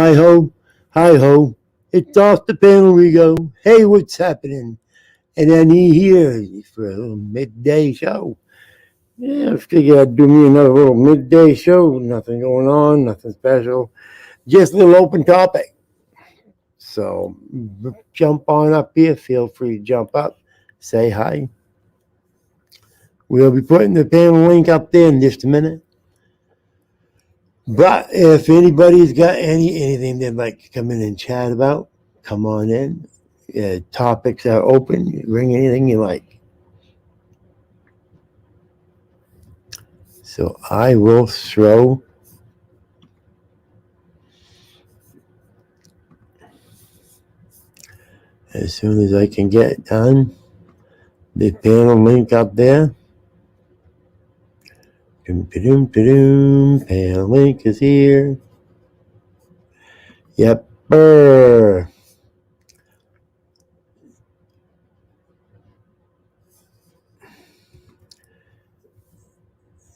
hi ho, hi ho. It's off the panel we go. Hey, what's happening? And then he hears for a little midday show. Yeah, I figured I'd do me another little midday show. Nothing going on, nothing special. Just a little open topic. So jump on up here. Feel free to jump up. Say hi. We'll be putting the panel link up there in just a minute. But if anybody's got anything they'd like to come in and chat about, come on in. Topics are open. Bring anything you like. So I will throw as soon as I can get it done. The panel link up there. Panel link is here. Yep.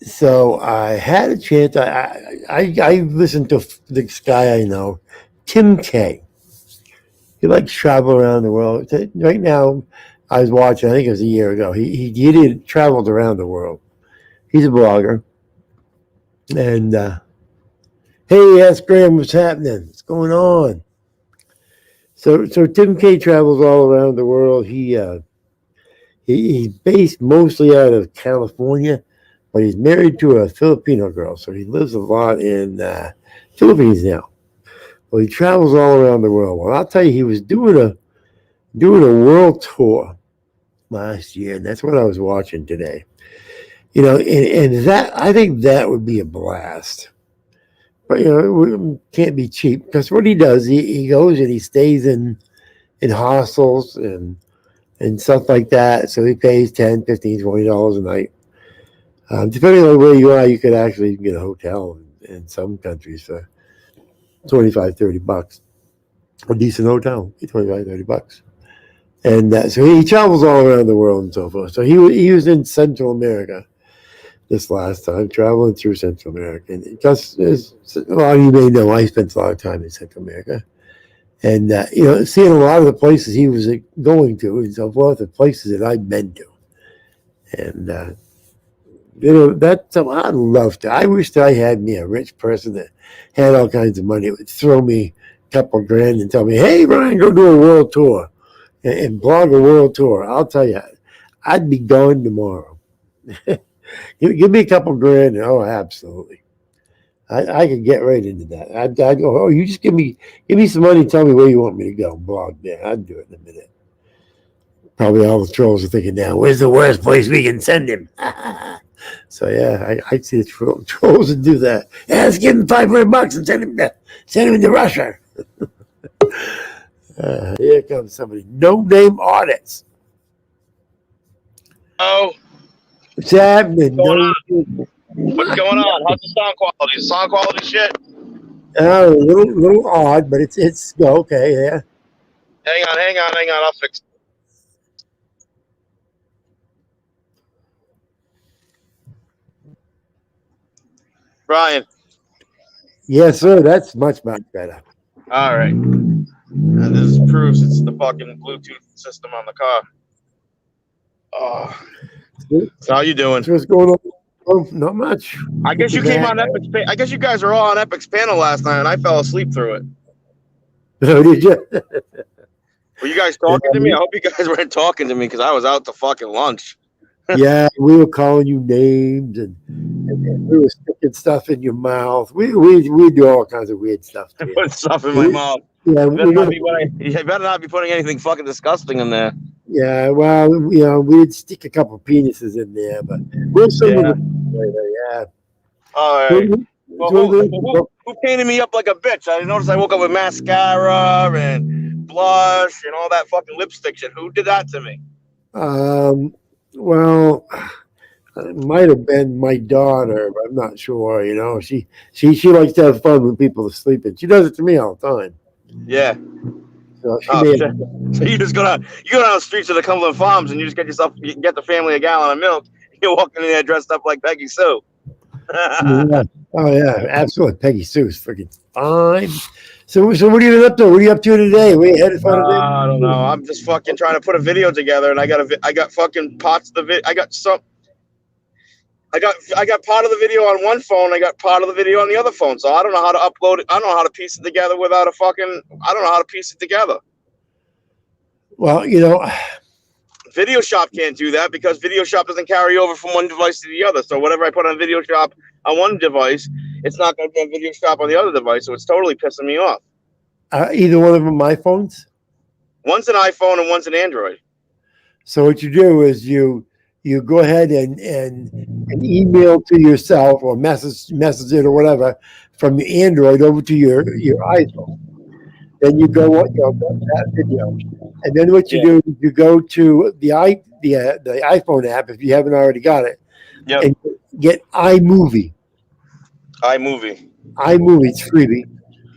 So I had a chance. I listened to this guy I know, Tim K. He likes travel around the world. Right now, I was watching. I think it was a year ago. He did traveled around the world. He's a blogger. And hey, ask Graham what's happening. What's going on? So Tim K travels all around the world. He's based mostly out of California, but he's married to a Filipino girl, so he lives a lot in Philippines now. Well, he travels all around the world. Well, I'll tell you, he was doing a world tour last year, and that's what I was watching today. You know, and that I think that would be a blast. But you know, it can't be cheap because what he does, he goes and he stays in hostels and stuff like that. So he pays $10, $15, $20 a night. Depending on where you are, you could actually get a hotel in some countries for $25, $30. A decent hotel, $25, $30. And so he travels all around the world and so forth. So he was in Central America this last time, traveling through Central America. And because a lot of you may know, I spent a lot of time in Central America. And, you know, seeing a lot of the places he was going to and so forth, the places that I've been to. And, you know, that's something I'd love to. I wish that I had me a rich person that had all kinds of money. It would throw me a couple grand and tell me, hey, Brian, go do a world tour and blog a world tour. I'll tell you, I'd be gone tomorrow. Give me a couple grand. Oh, absolutely. I could get right into that. I'd go, oh, you just give me some money and tell me where you want me to go. Blog there. I'd do it in a minute. Probably all the trolls are thinking now, where's the worst place we can send him? So yeah, I'd see the trolls and do that. Yeah, let's give him $500 and send him to Russia. Here comes somebody. No name audits. Oh. What's happening? What's going on? How's the sound quality? Is sound quality shit? A little odd, but it's okay. Yeah. Hang on. I'll fix it. Brian. Yes, sir. That's much better. All right. And this proves it's the fucking Bluetooth system on the car. Oh. So how you doing? What's going on? Oh, not much. I guess you came on Epic's. I guess you guys were all on Epic's panel last night, and I fell asleep through it. Oh, did you? Were you guys talking to me? I hope you guys weren't talking to me because I was out to fucking lunch. Yeah, we were calling you names and we were sticking stuff in your mouth. We do all kinds of weird stuff. Put stuff in my mouth. Yeah, you better not be putting anything fucking disgusting in there. Yeah, well, you know, we'd stick a couple penises in there, but we'll see later. Yeah. All right. Who painted me up like a bitch? I noticed I woke up with mascara and blush and all that fucking lipstick shit. Who did that to me? Well, it might have been my daughter, but I'm not sure. You know, she likes to have fun when people are sleeping. She does it to me all the time. Yeah. So you just go down the streets of the Cumberland Farms and you just get the family a gallon of milk. You're walking in there dressed up like Peggy Sue. Yeah. Oh yeah, absolutely. Peggy Sue's freaking fine. So what are you up to? What are you up to today? Where you headed for today? I don't know. I'm just fucking trying to put a video together, and I got fucking parts of the video. I got part of the video on one phone. I got part of the video on the other phone. So I don't know how to upload it. I don't know how to piece it together without a fucking. I don't know how to piece it together. Well, Video Shop can't do that because Video Shop doesn't carry over from one device to the other. So whatever I put on Video Shop on one device, it's not going to be on Video Shop on the other device. So it's totally pissing me off. Either one of them my phones? One's an iPhone and one's an Android. So what you do is you go ahead and email to yourself or message it or whatever from the Android over to your iPhone. Then you go that video, and then what you do is you go to the iPhone app if you haven't already got it, and get iMovie. iMovie, it's freebie.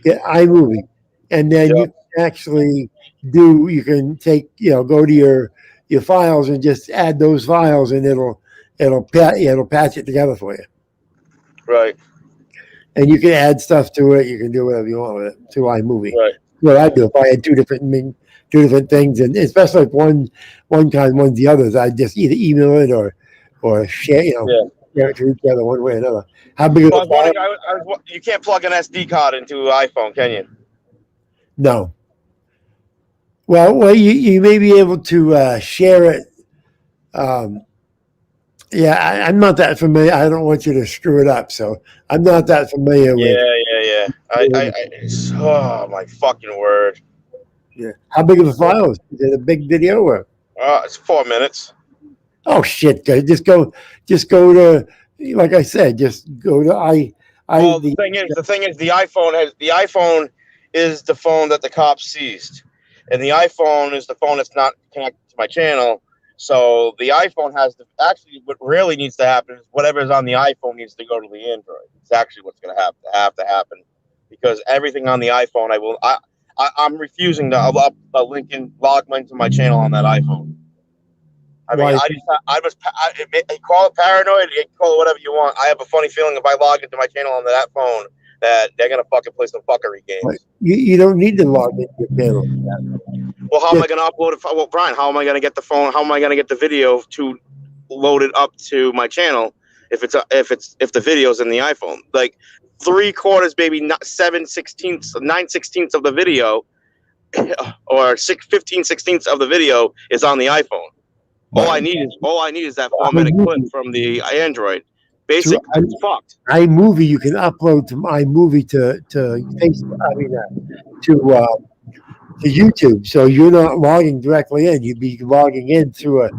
Get iMovie, and then you can actually you can take go to your files and just add those files, and it'll patch it together for you. Right. And you can add stuff to it. You can do whatever you want with it to iMovie. Right. What I do if I had two different things, and especially if one kind, one's the others, I just either email it or share, share it to each other one way or another. How big of a file? You can't plug an SD card into an iPhone, can you? No. Well, you may be able to share it. I'm not that familiar. I don't want you to screw it up, so I'm not that familiar with. Yeah. Oh my fucking word. Yeah. How big of a file is it? A big video or? It's 4 minutes. Oh shit, guys! Just go to, like I said, just go to the thing is, the iPhone is the phone that the cops seized, and the iPhone is the phone that's not connected to my channel. So the iPhone actually what really needs to happen is whatever is on the iPhone needs to go to the Android. It's actually what's going to have to happen, because everything on the iPhone, I'm refusing to log into my channel on that iPhone. I mean, call it paranoid, you can call it whatever you want. I have a funny feeling if I log into my channel on that phone that they're going to fucking play some fuckery games. You don't need to log into your channel. Well, how am I going to upload it? Well, Brian, how am I going to get the phone? How am I going to get the video to load it up to my channel if the video's in the iPhone? Like 3/4, maybe not 7/16, 9/16 of the video, or 15/16 of the video is on the iPhone. All I need is that 4-minute clip from the Android. Basically, it's fucked. iMovie, you can upload to iMovie to Facebook. I mean, to YouTube. So you're not logging directly in. You'd be logging in through a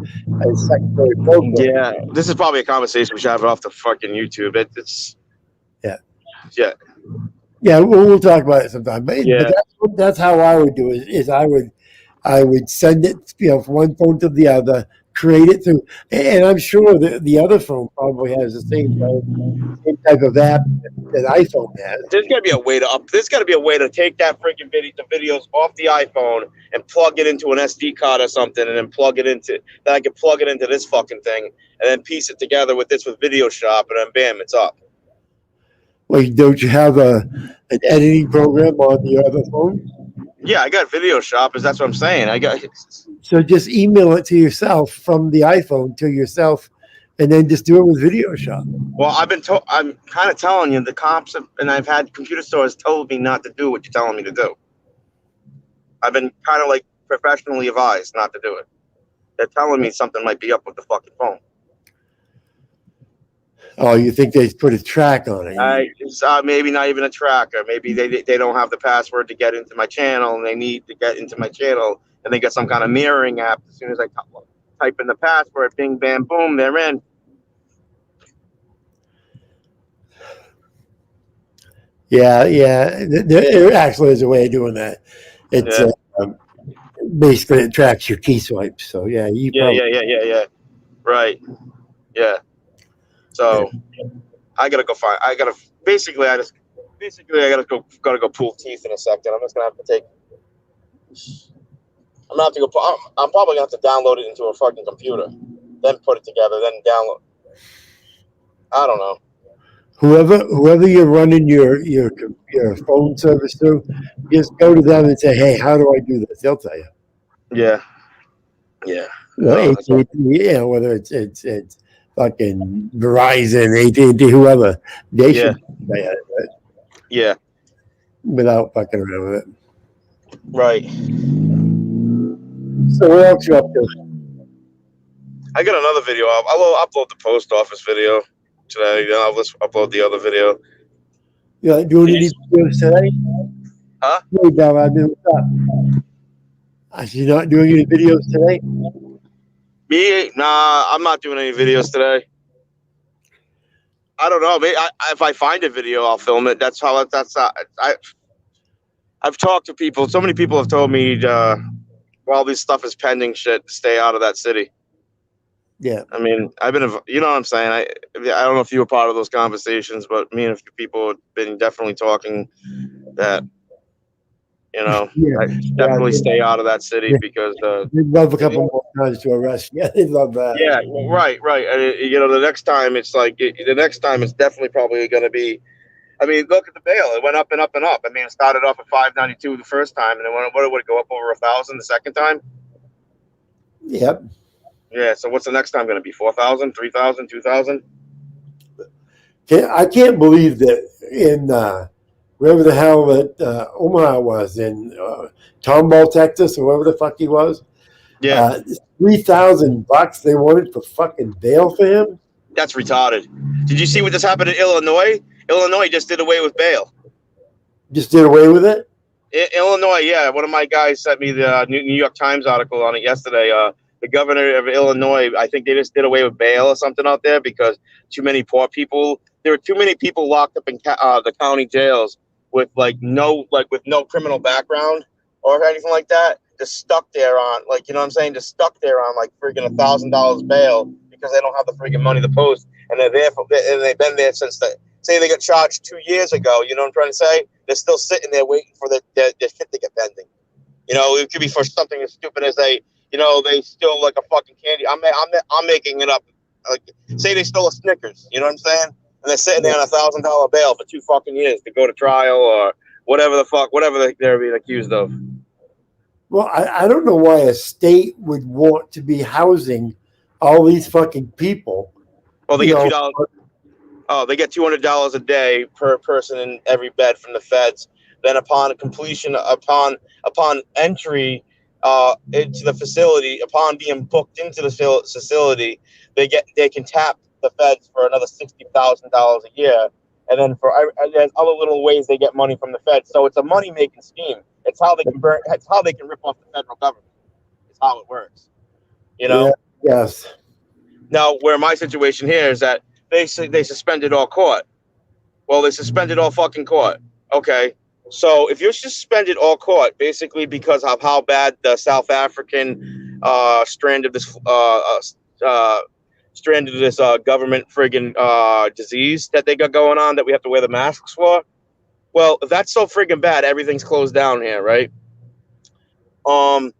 secondary program. Yeah, this is probably a conversation we should have off the fucking YouTube. Yeah. We'll talk about it sometime. But that's how I would do it. Is I would send it, from one phone to the other, create it through, and I'm sure that the other phone probably has the same type of app that iPhone has. There's got to be a way to take that freaking the videos off the iPhone and plug it into an SD card or something, and then then I can plug it into this fucking thing and then piece it together with Video Shop, and then bam, it's up. Well, don't you have an editing program on the other phone? Yeah, I got Video Shop. That's what I'm saying. So just email it to yourself from the iPhone to yourself, and then just do it with Video Shop. Well, I'm kind of telling you, the cops and I've had computer stores told me not to do what you're telling me to do. I've been kind of like professionally advised not to do it. They're telling me something might be up with the fucking phone. Oh, you think they put a track on it? Maybe not even a tracker. Maybe they don't have the password to get into my channel, and they need to get into my channel, and they got some kind of mirroring app. As soon as I type in the password, bing, bam, boom, they're in. Yeah. There actually is a way of doing that. It's basically it tracks your key swipes. So yeah. Right. Yeah. So I gotta go find. I gotta go pull teeth in a second. I'm just gonna have to take. I'm gonna have to go. I'm probably gonna have to download it into a fucking computer, then put it together, then download. I don't know. Whoever you're running your phone service through, just go to them and say, "Hey, how do I do this?" They'll tell you. Yeah. Yeah. You know, No, AT&T, whether it's fucking Verizon, AT&T, whoever, they yeah. should say it, right? Yeah. Without fucking around with it. Right. So what else you up to? I got another video. I'll upload the post office video today. Then I'll just upload the other video. You know, doing any videos today? Huh? Hey, Dad, what's up? I said, you're not doing any videos today? Me? Nah, I'm not doing any videos today. I don't know. Maybe if I find a video, I'll film it. That's how. I've talked to people. So many people have told me while this stuff is pending, shit, stay out of that city. Yeah. I mean, I've been, you know what I'm saying? I don't know if you were part of those conversations, but me and a few people have been definitely talking that, you know, Yeah. I definitely stay out of that city because, They'd love a couple more times to arrest you. They'd love that. yeah, right. And, you know, the next time it's like, the next time it's definitely probably going to be, I mean, look at the bail. It went up and up and up. I mean, it started off at 592 the first time, and then what would it go up over 1,000 the second time? Yep. Yeah. So what's the next time going to be? 4,000, 3,000, 2,000? I can't believe that in wherever the hell that Omaha was, in Tomball, Texas, or wherever the fuck he was. Yeah. $3,000 they wanted for fucking bail for him. That's retarded. Did you see what just happened in Illinois? Illinois just did away with bail. Just did away with it? Illinois, yeah. One of my guys sent me the New York Times article on it yesterday. The governor of Illinois, I think they just did away with bail or something out there because too many poor people. There were too many people locked up in the county jails with no criminal background or anything like that. Just stuck there on you know what I'm saying? Just stuck there on friggin' $1,000 bail because they don't have the friggin' money to post, and they're there and they've been there since say they got charged 2 years ago. You know what I'm trying to say? They're still sitting there waiting for their shit to get pending. You know, it could be for something as stupid as they steal like a fucking candy. I'm making it up. Say they stole a Snickers. You know what I'm saying? And they're sitting there on $1,000 bail for 2 fucking years to go to trial or whatever they're being accused of. Well, I don't know why a state would want to be housing all these fucking people. Well, they get $2. Oh, they get $200 a day per person in every bed from the feds. Then upon completion, upon entry into the facility, upon being booked into the facility, they can tap the feds for another $60,000 a year, and then there's other little ways they get money from the feds. So it's a money making scheme. It's how they can It's how they can rip off the federal government. It's how it works. You know. Yeah, yes. Now, where my situation here is that they suspended all court. Well, they suspended all fucking court. Okay. So if you're suspended all court, basically because of how bad the South African strand of this government friggin' disease that they got going on that we have to wear the masks for. Well, if that's so friggin' bad, everything's closed down here, right? Why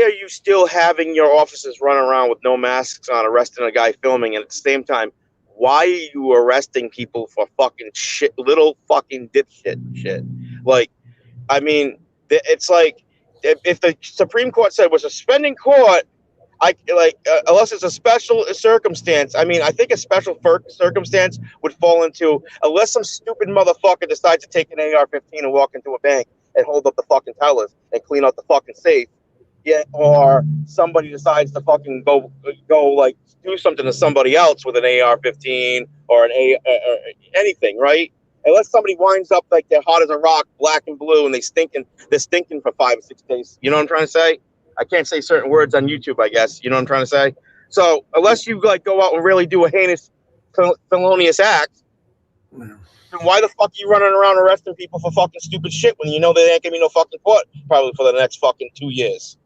are you still having your officers run around with no masks on, arresting a guy filming, and at the same time, why are you arresting people for fucking shit, little fucking dipshit shit? I mean, it's like if the Supreme Court said we're suspending court, unless it's a special circumstance. I mean, I think a special circumstance would fall into unless some stupid motherfucker decides to take an AR-15 and walk into a bank and hold up the fucking tellers and clean out the fucking safe. Yeah, or somebody decides to fucking go do something to somebody else with an AR-15 or anything, right? Unless somebody winds up like they're hot as a rock, black and blue, and they're stinking for 5 or 6 days. You know what I'm trying to say? I can't say certain words on YouTube, I guess. You know what I'm trying to say? So unless you go out and really do a heinous, felonious act, then why the fuck are you running around arresting people for fucking stupid shit when you know there ain't gonna be no fucking court probably for the next fucking 2 years?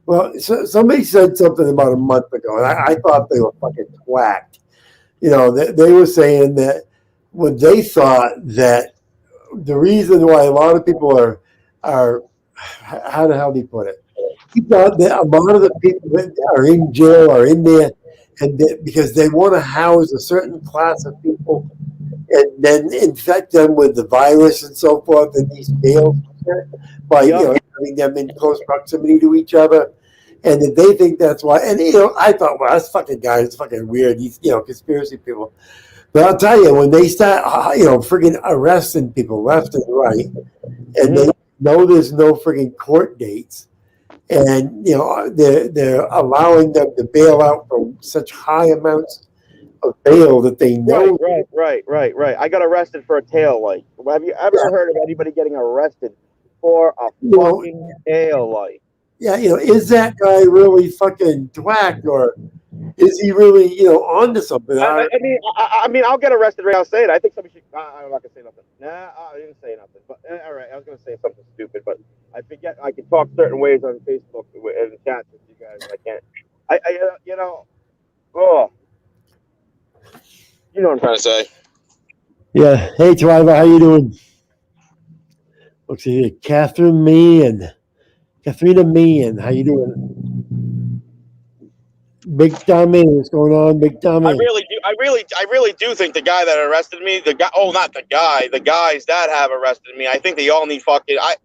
Well, so somebody said something about a month ago, and I thought they were fucking whacked. You know, they were saying that when they thought that the reason why a lot of people are how the hell do you put it? He thought that a lot of the people that are in jail are in there and because they want to house a certain class of people and then infect them with the virus and so forth in these fields by having them in close proximity to each other. And if they think that's why, and I thought, well, that's fucking guy, it's fucking weird. These conspiracy people. But I'll tell you, when they start, friggin' arresting people left and right, and they know there's no friggin' court dates, and they're allowing them to bail out for such high amounts of bail that they know. Right. I got arrested for a tail light. Have you ever heard of anybody getting arrested for a fucking tail light? Yeah, is that guy really fucking thwacked, or is he really, onto something? I mean, I'll get arrested right now. I'll say it. I think somebody should. I'm not gonna say nothing. Nah, I didn't say nothing. But all right, I was gonna say something stupid, but I forget. I can talk certain ways on Facebook and chat with you guys. I can't. Oh, you know what I'm trying to say. Yeah. Hey, Twyla, how you doing? Looks like Katharina Meehan, how you doing? Big Tommy, what's going on, Big Tommy? I really do think the guy that arrested me, the guys that have arrested me, I think they all need fucking, I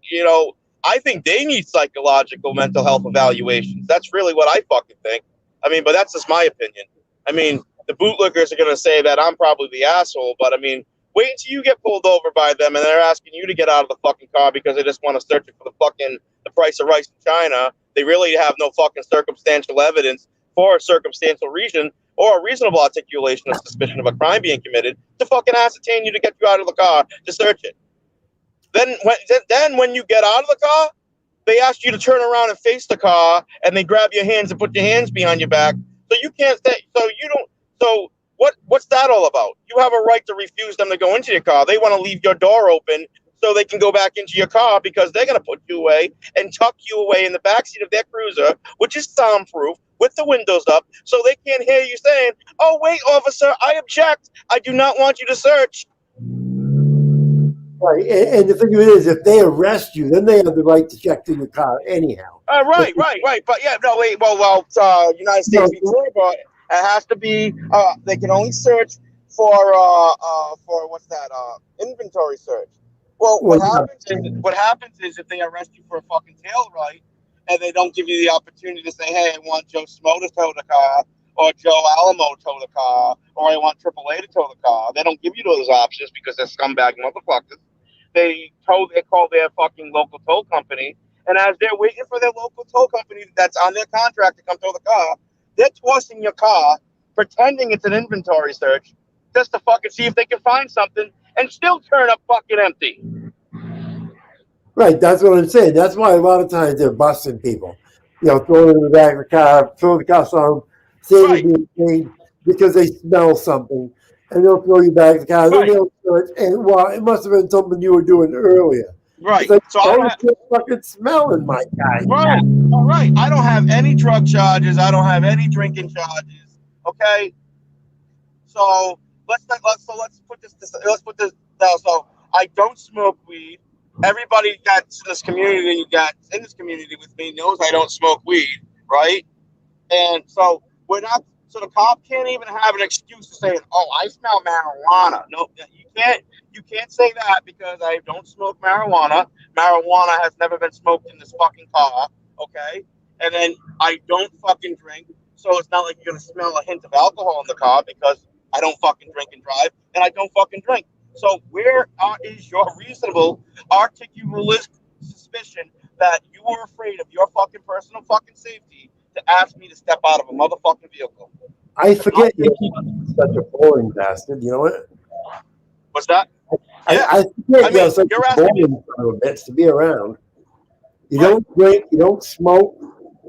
think they need psychological mental health evaluations. That's really what I fucking think. I mean, but that's just my opinion. I mean, the bootlickers are going to say that I'm probably the asshole, but I mean, wait until you get pulled over by them and they're asking you to get out of the fucking car because they just want to search it for the price of rice in China. They really have no fucking circumstantial evidence for a circumstantial reason or a reasonable articulation of suspicion of a crime being committed to fucking ascertain you to get you out of the car to search it. Then when you get out of the car, they ask you to turn around and face the car, and they grab your hands and put your hands behind your back. So you can't stay. So what's that all about? You have a right to refuse them to go into your car. They want to leave your door open so they can go back into your car because they're going to put you away and tuck you away in the backseat of their cruiser, which is soundproof, with the windows up, so they can't hear you saying, "Oh, wait, officer, I object. I do not want you to search." Right, and the thing of it is, if they arrest you, then they have the right to check in your car anyhow. Right. But yeah, no, wait. Well, United States v. Florida, it has to be. They can only search for what's that? Inventory search. Well, what happens is if they arrest you for a fucking tail light, and they don't give you the opportunity to say, "Hey, I want Joe Smo to tow the car," or Joe Alamo to tow the car, or "I want AAA to tow the car." They don't give you those options because they're scumbag motherfuckers. They call their fucking local tow company, and as they're waiting for their local tow company that's on their contract to come tow the car, they're tossing your car, pretending it's an inventory search, just to fucking see if they can find something, and still turn up fucking empty. Right, that's what I'm saying. That's why a lot of times they're busting people. Throw them in the back of the car, throw the cuffs on them, say they're being paid because they smell something, and they'll throw you back in the car. Then they'll search, and it must have been something you were doing earlier. Right. Like, so I don't fucking smell in my guy. Right. All right. I don't have any drug charges. I don't have any drinking charges. Okay. So let's put this down. So I don't smoke weed. Everybody that's in this community with me knows I don't smoke weed, right? And so so the cop can't even have an excuse to say, "Oh, I smell marijuana." No, you can't say that because I don't smoke marijuana. Marijuana has never been smoked in this fucking car, okay? And then I don't fucking drink, so it's not like you're gonna smell a hint of alcohol in the car because I don't fucking drink and drive, and I don't fucking drink. So where is your reasonable, articulate suspicion that you were afraid of your fucking personal fucking safety to ask me to step out of a motherfucking vehicle? I forget you're such a boring bastard. You know what? What's that? I forget you're such a boring son of a bitch to be around. You don't drink, you don't smoke,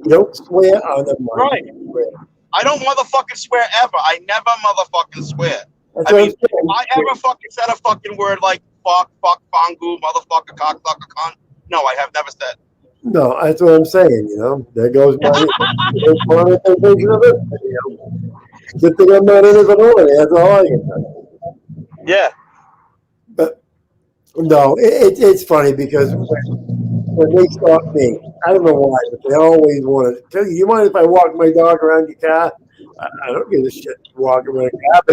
you don't swear on the mic. Right. I don't motherfucking swear ever. I never motherfucking swear. That's I mean, if I ever fucking said a fucking word like fuck, fangu, motherfucker, cocksucker, cunt. No, I have never said. No, that's what I'm saying, There goes my monetization of it. Good thing I'm not in it at all. That's all I can say. Yeah. But no, it's funny because when they stop me, I don't know why, but they always want to tell you, "You mind if I walk my dog around your car?" I don't give a shit. Walking with a cop.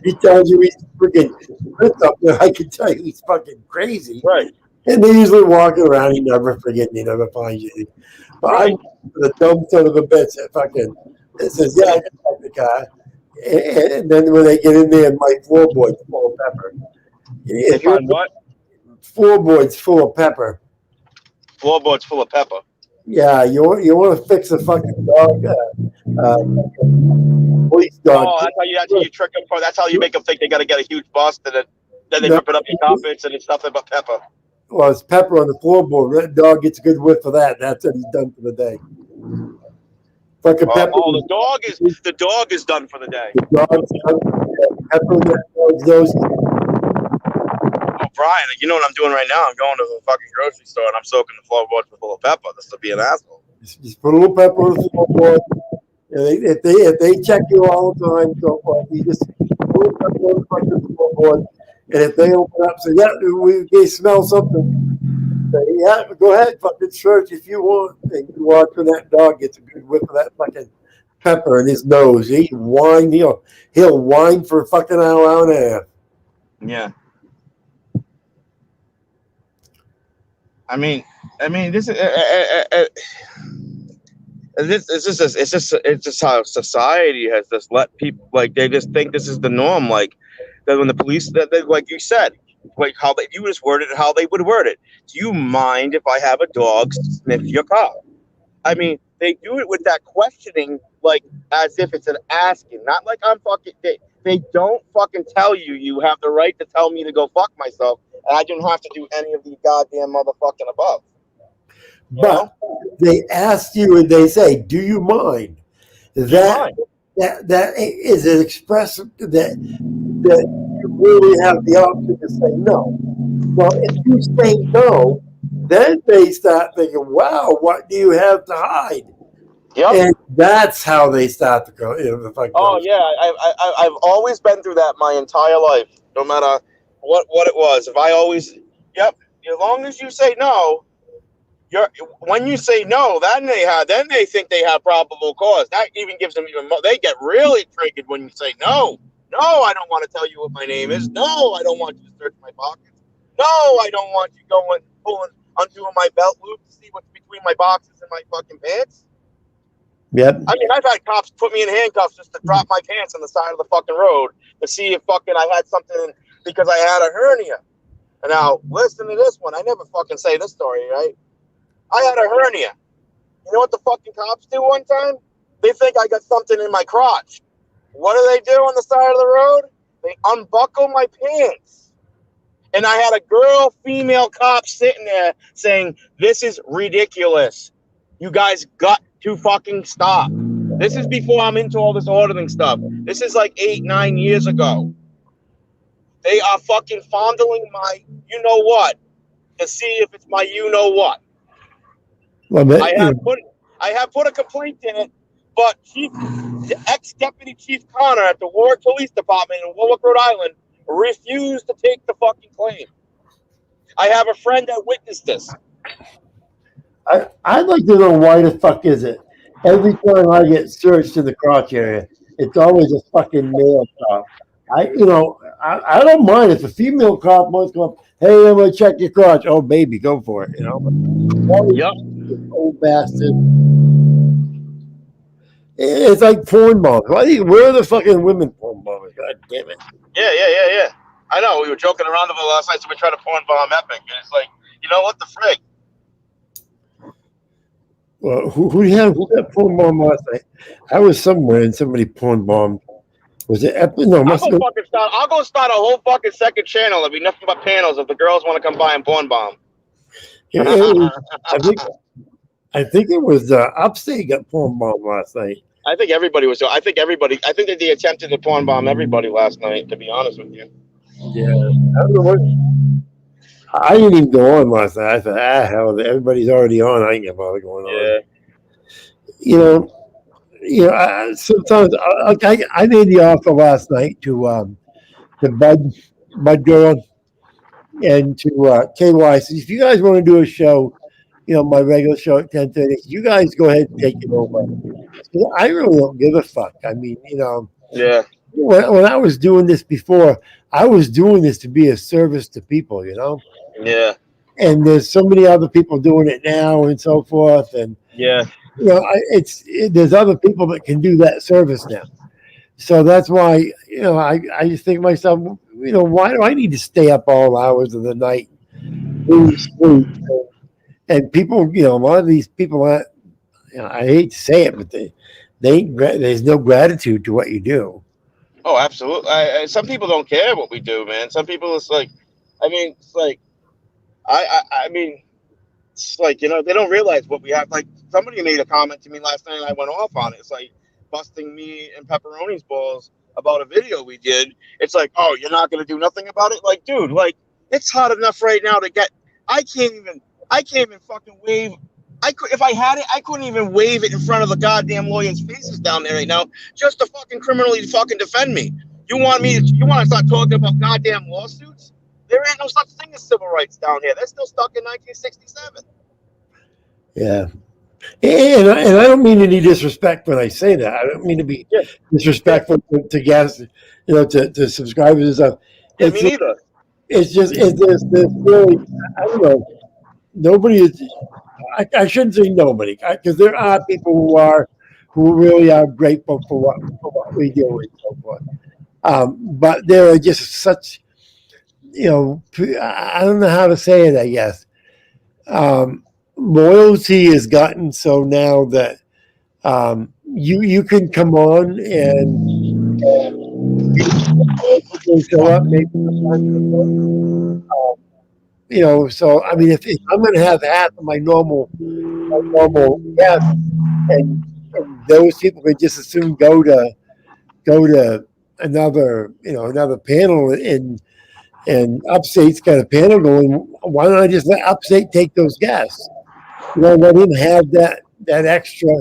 He tells you he's freaking Chris up there. I can tell you he's fucking crazy. Right. And they usually walking around. He never forget. He never finds you. But Right. I'm the dumb son of a bitch that fucking that says, yeah, I can find the car. And then when they get in there, my floorboard's full of pepper. They If your find what? floorboard's full of pepper, Floorboards full of pepper. yeah, you want to fix a fucking dog, police dog. Oh, that's how you trick them. That's how you make them think they got to get a huge bust, and then they rip it up your carpets, and it's nothing but pepper. Well, it's pepper on the floorboard. That dog gets a good whiff of that. That's what he's done for the day. Fucking pepper. Oh, the dog is done for the day. The dog's pepper in that dog's nose. Oh, Brian, you know what I'm doing right now? I'm going to the fucking grocery store and I'm soaking the floorboards full of pepper. This will be an asshole. Just put a little pepper on the floorboard. If they check you all the time, so you just put a little pepper on the fucking floorboard. And if they open up, say, yeah, they smell something. Say, yeah, go ahead, fucking search if you want. And you watch when that dog gets a good whiff of that fucking pepper in his nose. He'll whine for a fucking hour and a half. Yeah. I mean, this is it's just how society has just let people, like, they just think this is the norm. Like that when the police, like you said, like how you just worded it, how they would word it. Do you mind if I have a dog sniff your car? I mean, they do it with that questioning, like as if it's an asking, not like I'm fucking. They don't fucking tell you have the right to tell me to go fuck myself, and I don't have to do any of the goddamn motherfucking above. But they ask you and they say, "Do you mind?" That is an expression that you really have the option to say no. Well, if you say no, then they start thinking, "Wow, what do you have to hide?" Yep. And that's how they start to go. Oh yeah, I've always been through that my entire life. No matter what it was, as long as you say no. When you say no, then they think they have probable cause. That even gives them even more. They get really triggered when you say no. No, I don't want to tell you what my name is. No, I don't want you to search my pockets. No, I don't want you undoing my belt loop to see what's between my boxes and my fucking pants. Yep. I mean, I've had cops put me in handcuffs just to drop my pants on the side of the fucking road to see if fucking I had something because I had a hernia. And now, listen to this one. I never fucking say this story, right? I had a hernia. You know what the fucking cops do one time? They think I got something in my crotch. What do they do on the side of the road? They unbuckle my pants. And I had a female cop sitting there saying, "This is ridiculous. You guys got to fucking stop." This is before I'm into all this ordering stuff. This is like 8-9 years ago. They are fucking fondling my you-know-what to see if it's my you-know-what. Well, I have put a complaint in it, but the ex-deputy chief Connor at the Warwick Police Department in Warwick, Rhode Island, refused to take the fucking claim. I have a friend that witnessed this. I'd like to know why the fuck is it? Every time I get searched in the crotch area, it's always a fucking male cop. I don't mind if a female cop wants to come up. Hey, I'm gonna check your crotch. Oh, baby, go for it. Yep. Old bastard. It's like porn bombs. Where are the fucking women porn bombers? God damn it. Yeah. I know. We were joking around about last night, so we tried to porn bomb Epic, and it's like, you know what, the frig. Well, who got porn bomb last night? I was somewhere and somebody porn bombed. Was it Epic? No, I'll go start a whole fucking second channel. There'll be nothing but panels if the girls want to come by and porn bomb. I think it was Upstate got porn bombed last night. I think everybody was. I think that they attempted to porn bomb everybody last night, to be honest with you. Yeah. I don't know what. I didn't even go on last night. I thought, hell, everybody's already on. I ain't gonna bother going on. Yeah. Sometimes I made the offer last night to Bud Girl and to KY. So if you guys want to do a show, my regular show at 10:30. You guys go ahead and take it over. So I really don't give a fuck. I mean, Yeah. when I was doing this before, I was doing this to be a service to people, Yeah. and there's so many other people doing it now and so forth. And, Yeah. there's other people that can do that service now. So that's why, I just think to myself, why do I need to stay up all hours of the night, lose sleep? And people, a lot of these people, I hate to say it, but there's no gratitude to what you do. Oh, absolutely. Some people don't care what we do, man. Some people, it's like, I mean, it's like, I mean, it's like, they don't realize what we have. Like, somebody made a comment to me last night and I went off on it. It's like busting me and Pepperoni's balls about a video we did. It's like, oh, you're not going to do nothing about it? Like, dude, like, it's hard enough right now to get, I can't even fucking wave. If I had it, I couldn't even wave it in front of the goddamn lawyers' faces down there right now just to fucking criminally fucking defend me. You want to start talking about goddamn lawsuits? There ain't no such thing as civil rights down here. They're still stuck in 1967. Yeah. And I don't mean any disrespect when I say that. I don't mean to be disrespectful to guests, to subscribers and stuff. Yeah, me neither. It's just, there's really, I don't know, nobody is, I shouldn't say nobody, because there are people who really are grateful for what we do and so forth. But there are just such, I don't know how to say it, I guess. Loyalty has gotten so now that you can come on and you show up, maybe. So I mean, if I'm going to have half of my normal guests, and those people could just as soon go to another panel, and Upstate's got a panel going. Why don't I just let Upstate take those guests? Let him have that extra,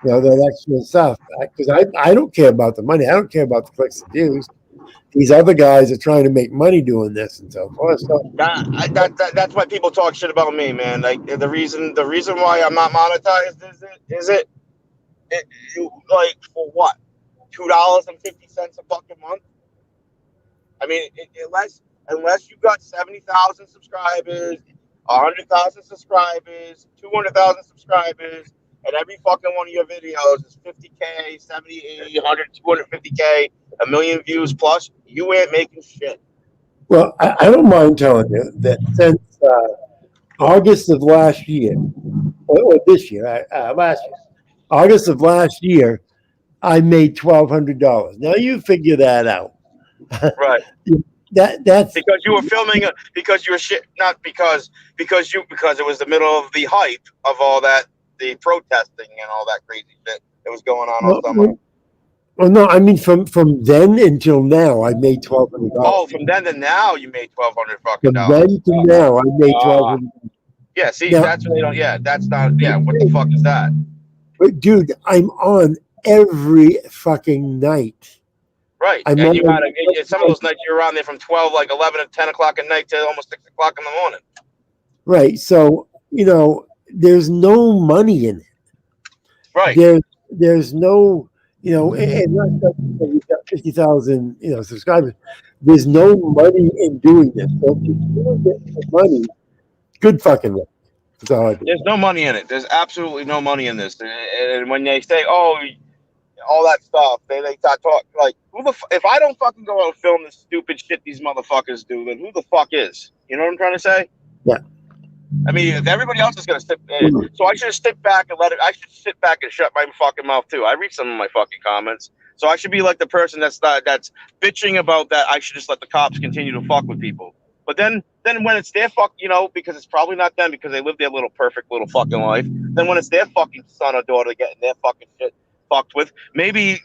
that extra stuff. Because I don't care about the money. I don't care about the clicks and views. These other guys are trying to make money doing this and so forth. So that's why people talk shit about me, man. Like the reason why I'm not monetized is it like for what? $2.50 a fucking month? I mean, unless you got 70,000 subscribers, 100,000 subscribers, 200,000 subscribers, and every fucking one of your videos is 50K, 70, 80, 100, 250K, a million views plus, you ain't making shit. Well, I don't mind telling you that since August of last year, or this year, last year, August of last year, I made $1,200. Now you figure that out. Right. That's because you were filming because you were shit, not because it was the middle of the hype of all that, the protesting and all that crazy shit that was going on all summer. Well, no, I mean from then until now, I made $1,200. Oh, from then to now, you made $1,200 fucking dollars. From then to now, I made $1,200. Yeah, see, now, that's what they don't. Yeah, that's not. Yeah, what the fuck is that? But dude, I'm on every fucking night. Right, and you got some of those nights you're around there from 12, like 11 and 10 o'clock at night to almost 6 o'clock in the morning. Right, so there's no money in it. Right, there's no, and not that we've got 50,000, subscribers. There's no money in doing this. So if you get the money, good fucking luck. There's no money in it. There's absolutely no money in this. And when they say, "Oh, all that stuff," they start talking like, if I don't fucking go out and film the stupid shit these motherfuckers do, then who the fuck is? You know what I'm trying to say? Yeah. I mean, if everybody else is gonna sit, so I should sit back and I should sit back and shut my fucking mouth too. I read some of my fucking comments, so I should be like the person that's bitching about that. I should just let the cops continue to fuck with people. But then when it's their fuck, because it's probably not them because they live their little perfect little fucking life. Then when it's their fucking son or daughter getting their fucking shit fucked with, maybe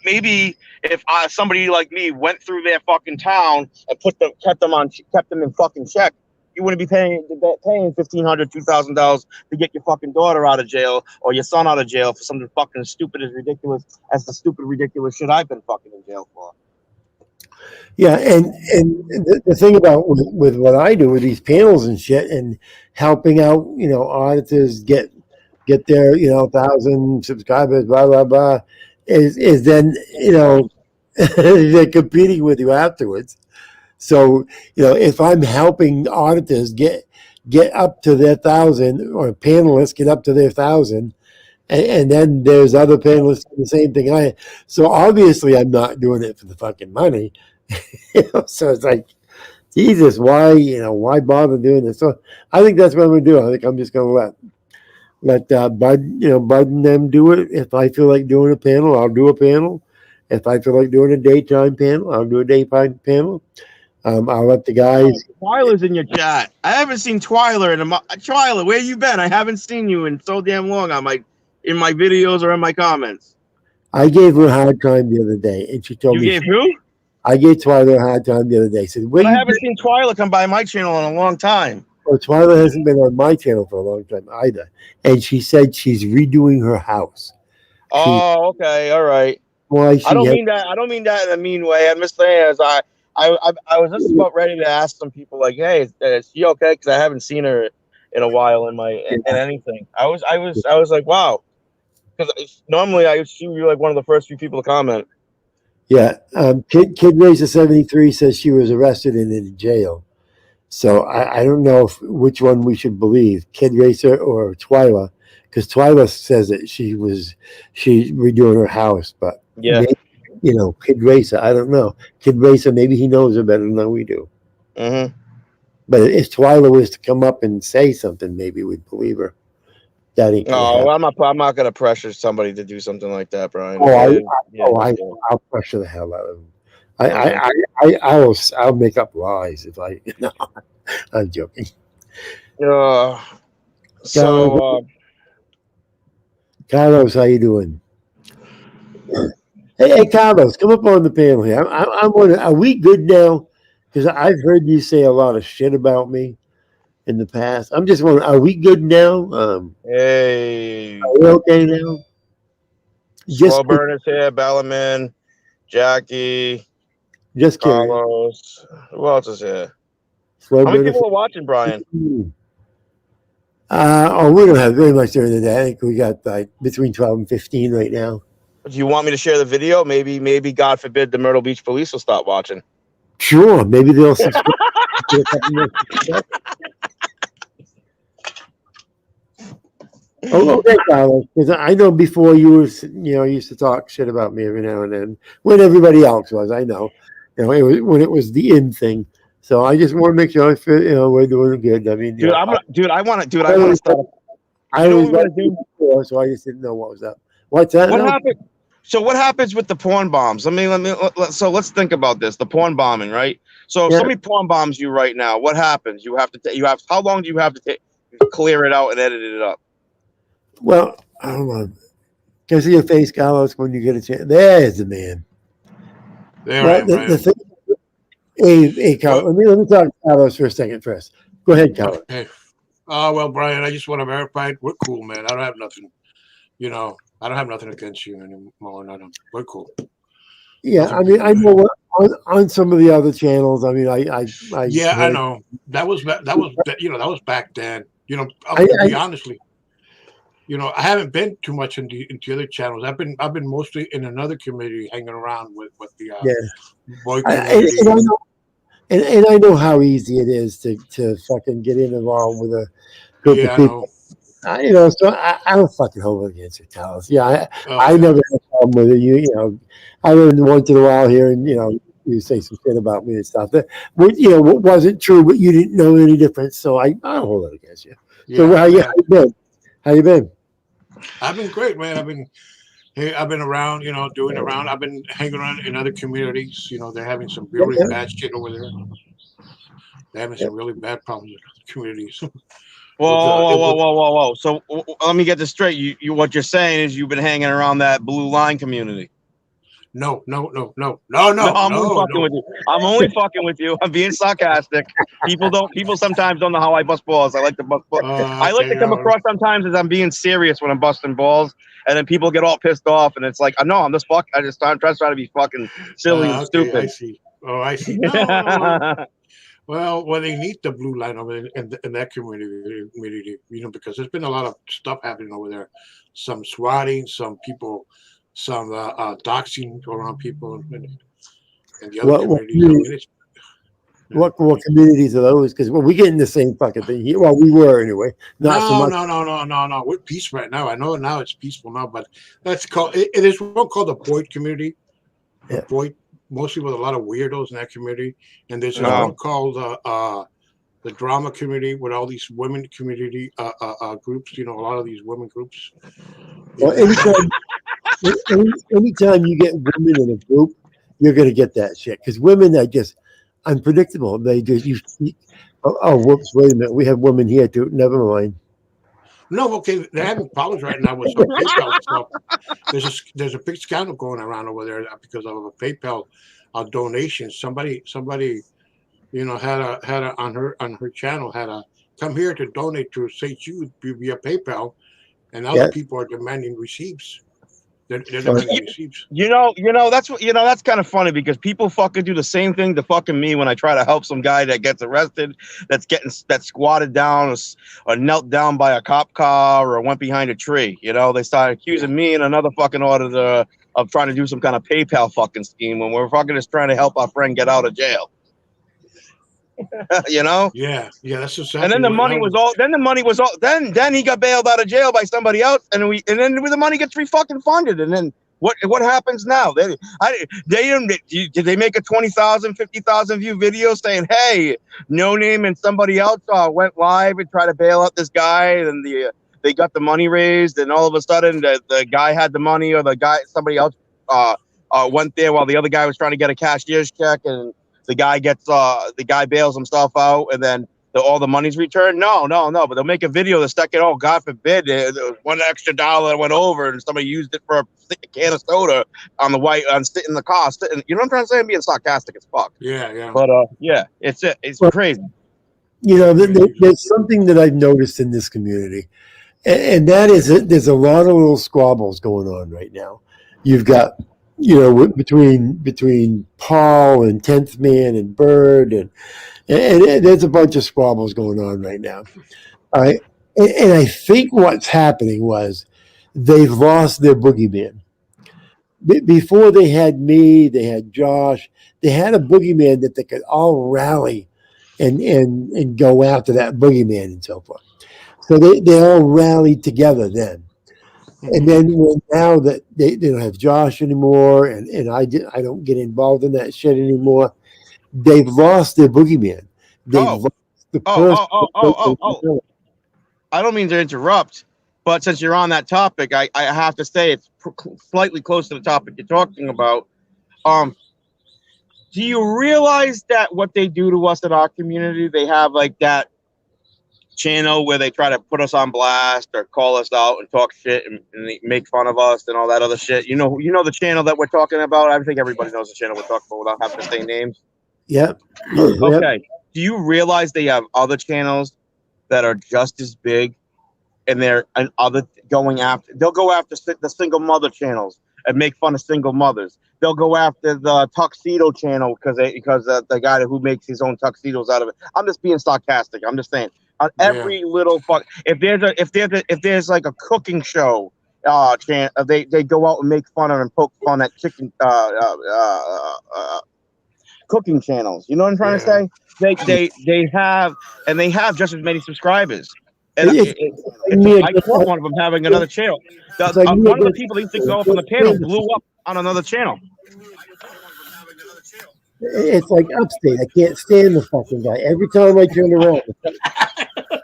if somebody like me went through their fucking town and kept them in fucking check, you wouldn't be paying $1,500, $2,000 to get your fucking daughter out of jail or your son out of jail for something fucking stupid as ridiculous as the stupid ridiculous shit I've been fucking in jail for. Yeah, and the thing about with what I do with these panels and shit, and helping out, auditors get their 1,000 subscribers, blah blah blah, is then they're competing with you afterwards. So if I'm helping auditors get up to their 1,000, or panelists get up to their 1,000, and then there's other panelists doing the same thing so obviously I'm not doing it for the fucking money. So it's like, Jesus, why bother doing this? So I think that's what I'm gonna do. I think I'm just gonna let Bud and them do it. If I feel like doing a panel, I'll do a panel. If I feel like doing a daytime panel, I'll do a daytime panel. I'll let the guys. Twyla's in your chat. I haven't seen Twyla in a Twyla, where you been? I haven't seen you in so damn long in my videos or in my comments. I gave her a hard time the other day, and she told me. You gave who? I gave Twyla a hard time the other day. Said, I haven't seen Twyla come by my channel in a long time. Well, Twyla hasn't been on my channel for a long time either. And she said she's redoing her house. Oh, okay, all right. Why? I don't mean that. I don't mean that in a mean way. I'm just saying, as I was just about ready to ask some people, like, hey, is she okay? Because I haven't seen her in a while in anything. I was like, wow, because normally she would be like one of the first few people to comment. Yeah, Kid Racer 73 says she was arrested and in jail. So I don't know which one we should believe, Kid Racer or Twyla, because Twyla says that she's redoing her house, but yeah, maybe, Kid Racer, I don't know. Kid Racer, maybe he knows her better than we do. Mm-hmm. But if Twyla was to come up and say something, maybe we'd believe her. That ain't I'm not gonna pressure somebody to do something like that, Brian. I'll pressure the hell out of him. I'll make up lies if I. No, I'm joking. Carlos, how you doing? Hey, Carlos, come up on the panel here. I'm wondering, are we good now? Because I've heard you say a lot of shit about me in the past. I'm just wondering, are we good now? Hey, are we okay now? Slow Burners here, Bellaman, Jackie, just Carlos. Who else is here? Slow How many people are watching, Brian? We don't have very much during the day. I think we got between 12 and 15 right now. Do you want me to share the video? Maybe God forbid the Myrtle Beach police will stop watching. Sure, maybe they'll subscribe. Oh, okay, Carlos. Because I know before you used to talk shit about me every now and then. When everybody else was, I know. When it was the in thing. So I just want to make sure we're doing good. I mean, I want to start. I was going to do before, so I just didn't know what was up. What's that? What happened? So what happens with the porn bombs? I mean, let's think about this. The porn bombing, right? So if somebody porn bombs you right now, what happens? How long do you have to clear it out and edit it up? Well, hold on. Can I see your face, Carlos, when you get a chance? There's the man. There the thing, hey, Carlos, let me talk to Carlos for a second first. Go ahead, Carlos. Okay. Well, Brian, I just want to verify we're cool, man. I don't have nothing. I don't have nothing against you anymore. We're cool. Yeah, I mean, I know on some of the other channels. I mean, I know that was back then. I'll be honestly. I haven't been too much into other channels. I've been mostly in another community, hanging around with the boy community. And I know how easy it is to fucking get involved with a group of people. So I don't fucking hold it against it, Carlos. Yeah, I never had a problem with it. I learned once in a while here, and you say some shit about me and stuff that what wasn't true, but you didn't know any difference. So I don't hold it against you. So how you been? How you been? I've been great, man. I've been around, doing around. I've been hanging around in other communities. They're having some really bad shit over there. They're having some really bad problems in other communities. Whoa. So let me get this straight. You what you're saying is you've been hanging around that blue line community. No. I'm only fucking with you. I'm being sarcastic. People sometimes don't know how I bust balls. I like to bust balls. I like to come across sometimes as I'm being serious when I'm busting balls, and then people get all pissed off, and it's like, no, I'm just I'm trying to be fucking silly and stupid. I see. Oh, I see. No. Well, they need the blue line over in that community, because there's been a lot of stuff happening over there. Some swatting, some people, some doxing around people, and the other What communities. I mean, it's, what communities are those? Because we getting the same fucking thing here. Well, we were anyway. Not so much. No. We're peaceful right now. I know now it's peaceful now, but that's called. It is one called the Boyd community. Yeah. Boyd, mostly with a lot of weirdos in that community, and there's one called the drama community with all these women community groups. A lot of these women groups. Well, anytime you get women in a group, you're going to get that shit because women are just unpredictable. They just whoops! Wait a minute, we have women here too. Never mind. No, okay, they're having problems right now with some PayPal stuff. There's a big scandal going around over there because of a PayPal donation. Somebody had on her channel had a come here to donate to St. Jude via PayPal, and other people are demanding receipts. They're demanding receipts. That's kind of funny because people fucking do the same thing to fucking me when I try to help some guy that gets arrested, that's squatted down or knelt down by a cop car or went behind a tree. They start accusing me and another fucking auditor of trying to do some kind of PayPal fucking scheme when we're fucking just trying to help our friend get out of jail. Yeah, that's exactly. And then the money was all. Then he got bailed out of jail by somebody else, and then the money gets fucking-funded. And then what happens now? Did they make a 20,000, 50,000 view video saying, "Hey, No Name and somebody else went live and tried to bail out this guy," and they got the money raised, and all of a sudden the guy had the money, or somebody else went there while the other guy was trying to get a cashier's check, and the guy bails himself out, and then all the money's returned. No. But they'll make a video that's second. Oh, God forbid, there was $1 extra that went over, and somebody used it for a can of soda on sitting in the car. You know what I'm trying to say? I'm being sarcastic as fuck. Yeah. But it's crazy. There's something that I've noticed in this community, and that is that there's a lot of little squabbles going on right now. You've got between Paul and 10th Man and Bird, and there's a bunch of squabbles going on right now. All right. And I think what's happening was they've lost their boogeyman. Before they had me, they had Josh, they had a boogeyman that they could all rally and go after that boogeyman and so forth. So they all rallied together then. And then now that they don't have Josh anymore, and I don't get involved in that shit anymore, they've lost their boogeyman. They've lost the person. I don't mean to interrupt, but since you're on that topic, I have to say it's slightly close to the topic you're talking about. Do you realize that what they do to us in our community, they have like that channel where they try to put us on blast or call us out and talk shit and make fun of us and all that other shit? You know the channel that we're talking about? I think everybody knows the channel we're talking about without having to say names. Yep. Okay. Do you realize they have other channels that are just as big, and they'll go after the single mother channels and make fun of single mothers? They'll go after the tuxedo channel because the guy who makes his own tuxedos out of it. I'm just being sarcastic. I'm just saying. On every little fuck, if there's like a cooking show, they go out and make fun of and poke fun at chicken cooking channels. You know what I'm trying to say? They have just as many subscribers. And I saw one of them having another channel. One of the people that used to go up on the panel blew up on another channel. It's like Upstate. I can't stand the fucking guy. Every time I turn around.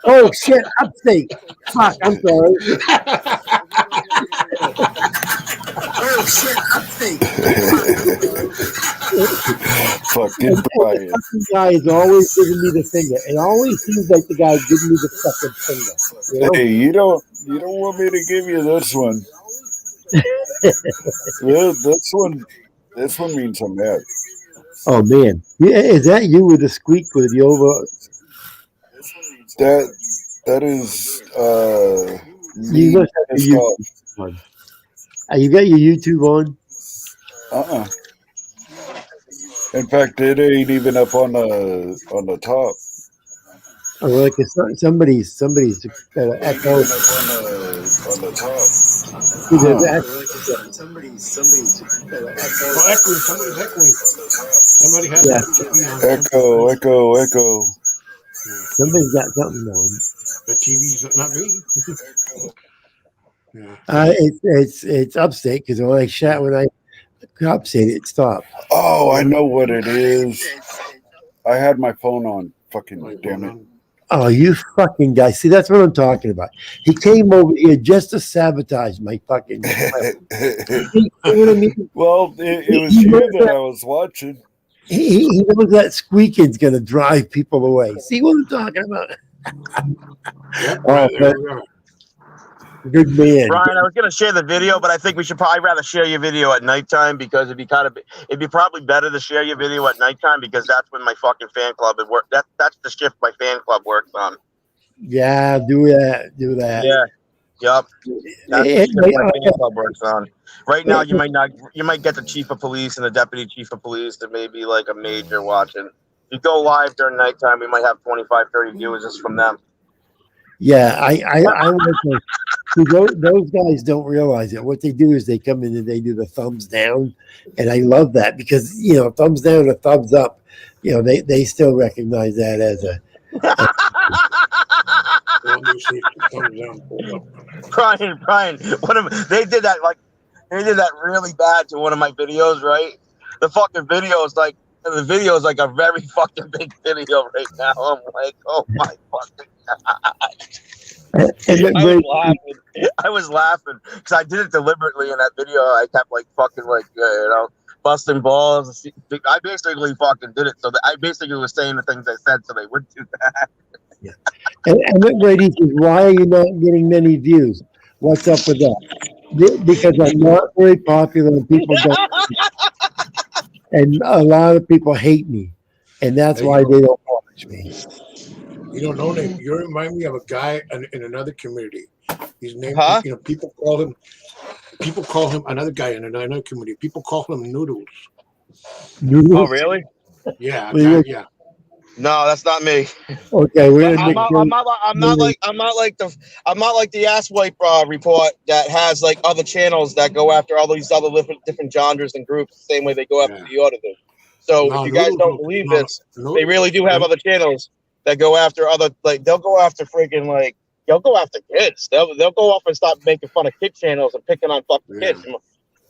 Oh shit, Upstate. Fuck, I'm sorry. Oh shit, Upstate. Fucking Brian. The fucking guy is always giving me the finger. It always seems like the guy giving me the fucking finger. Hey, you don't want me to give you this one. This one means I'm mad. Oh man, yeah, is that you with the squeak with the over? That is me. You must have your YouTube on. You got your YouTube on? In fact, it ain't even up on the top. Oh, like somebody's got an echo. Even up on the top. See, there's Huh. somebody's got an echo. Oh, echoing. Somebody's echoing. Somebody has Yeah. the TV on. Echo. Somebody's got something going. The TV's not me. Yeah. It's upstate because when I upstate it stopped. Oh, I know what it is. I had my phone on. Fucking Like, damn it. Oh, you fucking guy! See, that's what I'm talking about. He came over here just to sabotage my fucking. You know what I mean? Well, it was you that I was watching. He knows that squeaking's gonna drive people away. See what I'm talking about? Yep. Oh, but good man. Brian, I was gonna share the video, but I think we should probably rather share your video at nighttime because it'd be probably better to share your video at nighttime because that's when my fucking fan club would work. That's the shift my fan club works on. Yeah, do that. Yeah. Yep. That's the shift my fan club works on. Right now, you might get the chief of police and the deputy chief of police to maybe like a major watching. If you go live during nighttime, we might have 25, 30 viewers just from them. Yeah, I want to. Those guys don't realize it. What they do is they come in and they do the thumbs down, and I love that because thumbs down or thumbs up, they still recognize that as a. Brian, they did that really bad to one of my videos, right? The fucking video is like a very fucking big video right now. I'm like, oh my fucking god. I was laughing because I did it deliberately in that video. I kept like fucking busting balls. I basically fucking did it so that I basically was saying the things I said so they would do that. Yeah. And then Brady says, "Why are you not getting many views? What's up with that?" Because I'm not very popular and people don't. And a lot of people hate me, and that's why they don't watch me. You don't know him. You remind me of a guy in another community. His name, people call him another guy in another community. People call him Noodles. Oh, really? Yeah, yeah. No, that's not me. Okay, I'm not like the asswipe report that has like other channels that go after all these other different genres and groups the same way they go after the auditor. So if you guys don't believe this, they really do have other channels that go after other they'll go after freaking they'll go after kids. They'll go off and stop making fun of kid channels and picking on fucking kids.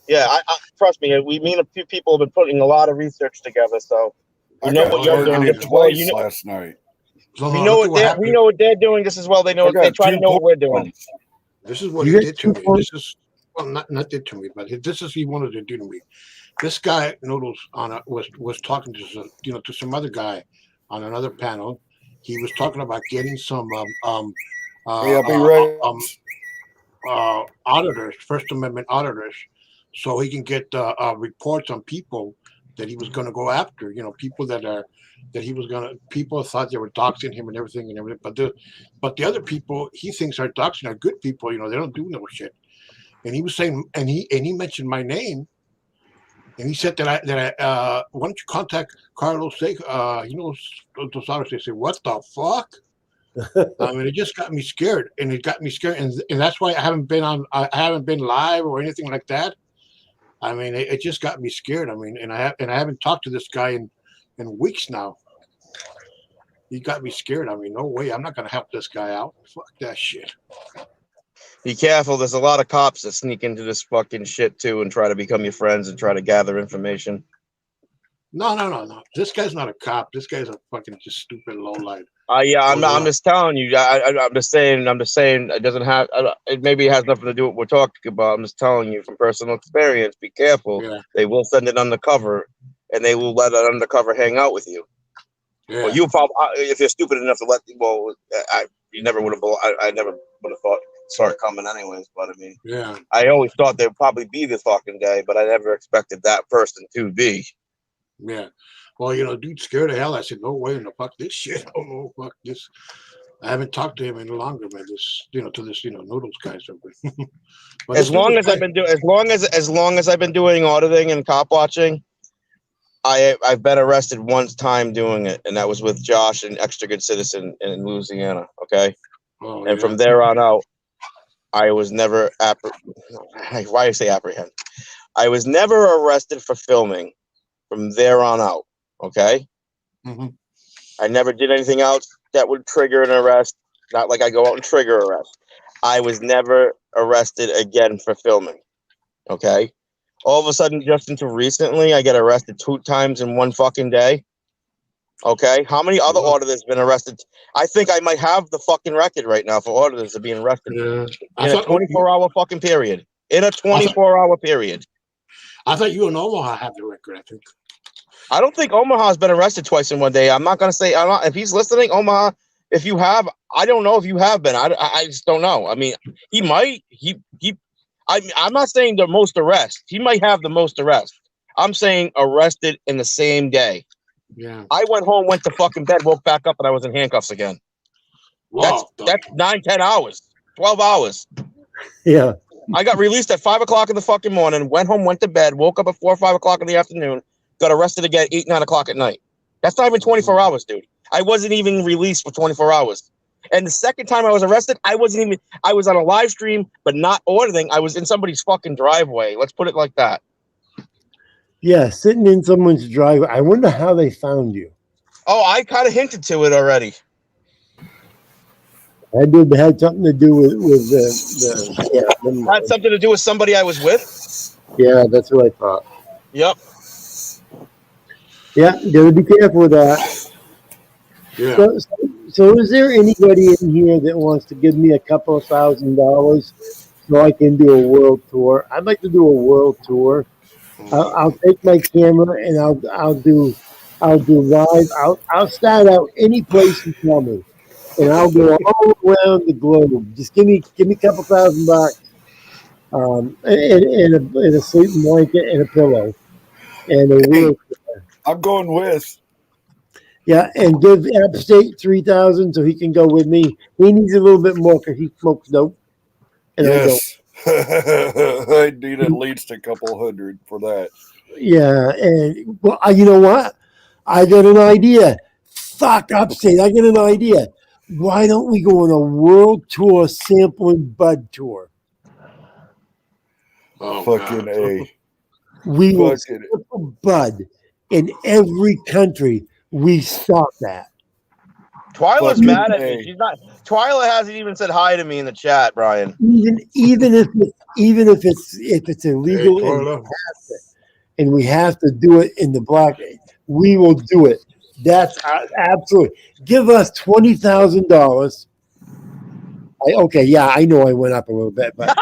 Yeah, I trust me. Me and a few people have been putting a lot of research together, so. You know what you're doing twice last night. We know what they're doing just as well. They try to know what we're doing. This is what he did to me. This is not did to me, but this is he wanted to do to me. This guy Noodles was talking to some other guy on another panel. He was talking about getting some auditors, First Amendment auditors, so he can get reports on people that he was going to go after, people people thought they were doxing him and everything, but the other people he thinks are doxing are good people, they don't do no shit. And he was saying, and he mentioned my name, and he said that I why don't you contact Carlos? He knows those auditors. They say, what the fuck? I mean, it just got me scared, and that's why I haven't been live or anything like that. I mean, it just got me scared. I mean, and I haven't talked to this guy in weeks now. He got me scared. I mean, no way. I'm not going to help this guy out. Fuck that shit. Be careful. There's a lot of cops that sneak into this fucking shit too and try to become your friends and try to gather information. No. This guy's not a cop. This guy's a fucking just stupid lowlife. Yeah, I'm just telling you. I'm just saying. It doesn't have. It maybe has nothing to do with what we're talking about. I'm just telling you from personal experience. Be careful. Yeah. They will send it undercover, and they will let it undercover hang out with you. Yeah. Well, you probably, if you're stupid enough to let. Well, you never would have. I never would have thought saw it coming anyways. But I mean, yeah. I always thought there'd probably be this fucking day, but I never expected that person to be. Yeah. Well, dude scared of hell. I said, no way in the fuck this shit. Oh no, fuck this. I haven't talked to him any longer, man. This, to this, Noodles guy. As long as I've been doing auditing and cop watching, I've been arrested one time doing it, and that was with Josh and Extra Good Citizen in Louisiana. Okay, and from there on out, I was never why do I say apprehend? I was never arrested for filming. From there on out, okay. Mm-hmm. I never did anything else that would trigger an arrest. Not like I go out and trigger arrest. I was never arrested again for filming. Okay. All of a sudden, just until recently, I get arrested 2 times in one fucking day. Okay. How many other auditors been arrested? I think I might have the fucking record right now for auditors of being arrested in a 24-hour fucking period. In a 24-hour period. I thought you and Omaha have the record, I think. I don't think Omaha's been arrested twice in one day. I'm not going to say, if he's listening, Omaha, if you have, I don't know if you have been. I just don't know. I mean, he might. I'm not saying the most arrests. He might have the most arrests. I'm saying arrested in the same day. Yeah. I went home, went to fucking bed, woke back up, and I was in handcuffs again. Wow, that's 9-10 hours, 12 hours. Yeah. I got released at 5 o'clock in the fucking morning, went home, went to bed, woke up at 4 or 5 o'clock in the afternoon, got arrested again 8, 9 o'clock at night. That's not even 24 hours, dude. I wasn't even released for 24 hours. And the second time I was arrested, I was on a live stream, but not ordering. I was in somebody's fucking driveway. Let's put it like that. Yeah, sitting in someone's driveway. I wonder how they found you. Oh, I kind of hinted to it already. Had something to do with the yeah. Had something to do with somebody I was with? Yeah, that's what I thought. Yep. Yeah, gotta be careful with that. Yeah. So is there anybody in here that wants to give me a couple of $1,000 so I can do a world tour? I'd like to do a world tour. I'll take my camera and I'll do live. I'll start out any place you tell me, and I'll go all around the globe. Just give me a couple $1,000, and a sleeping blanket and a pillow, and a world tour. I'm going with. Yeah, and give Upstate 3,000 so he can go with me. He needs a little bit more because he smokes dope. And yes. I need at least a couple hundred for that. Yeah, and well, you know what? I got an idea. Fuck Upstate. I got an idea. Why don't we go on a world tour sampling bud tour? Oh, fucking God. A. We will sample bud in every country we stop at. Twyla's mad at me. She's not. Twyla hasn't even said hi to me in the chat, Brian. Even if it's illegal and we have to do it in the black, we will do it. That's absolutely. Give us $20,000. Okay, yeah, I know I went up a little bit, but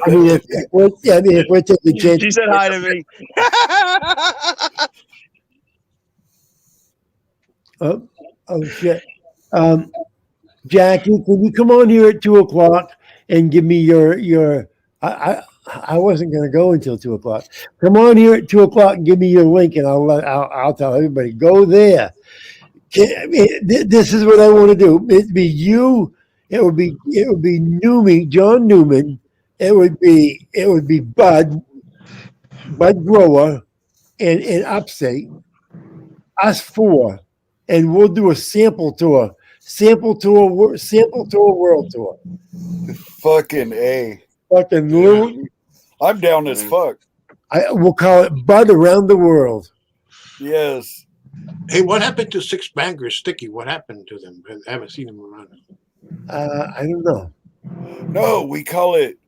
I mean, if we're taking a chance, she said hi to me. Oh shit, Jackie, can you come on here at 2:00 and give me your? I wasn't going to go until 2:00. Come on here at 2:00 and give me your link, and I'll tell everybody go there. This is what I want to do. It'd be you. It would be Newman, John Newman. It would be Bud Grower, and Upstate. Us 4, and we'll do a sample tour world tour. Fucking A. Fucking little. I'm down as fuck. We'll call it Bud Around the World. Yes. Hey, what happened to Six Bangers Sticky? What happened to them? I haven't seen them around. I don't know. No, we call it,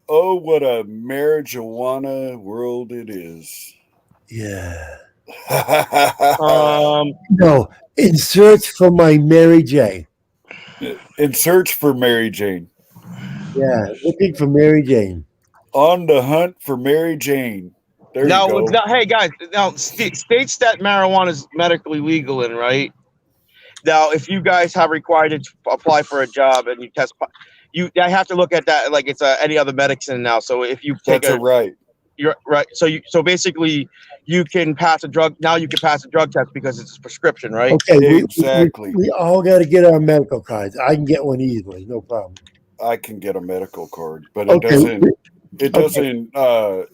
oh, what a marijuana world it is. Yeah. No, in search for my Mary Jane. In search for Mary Jane. Yeah, looking for Mary Jane. On the hunt for Mary Jane. There you go. No, hey guys, now states that marijuana is medically legal in, right? Now, if you guys have required to apply for a job and you test, I have to look at that like it's any other medicine now. So if you take right. You're right. So basically, you can pass a drug. Now you can pass a drug test because it's a prescription, right? Okay, exactly. We all got to get our medical cards. I can get one easily, no problem. I can get a medical card, but it doesn't. It doesn't.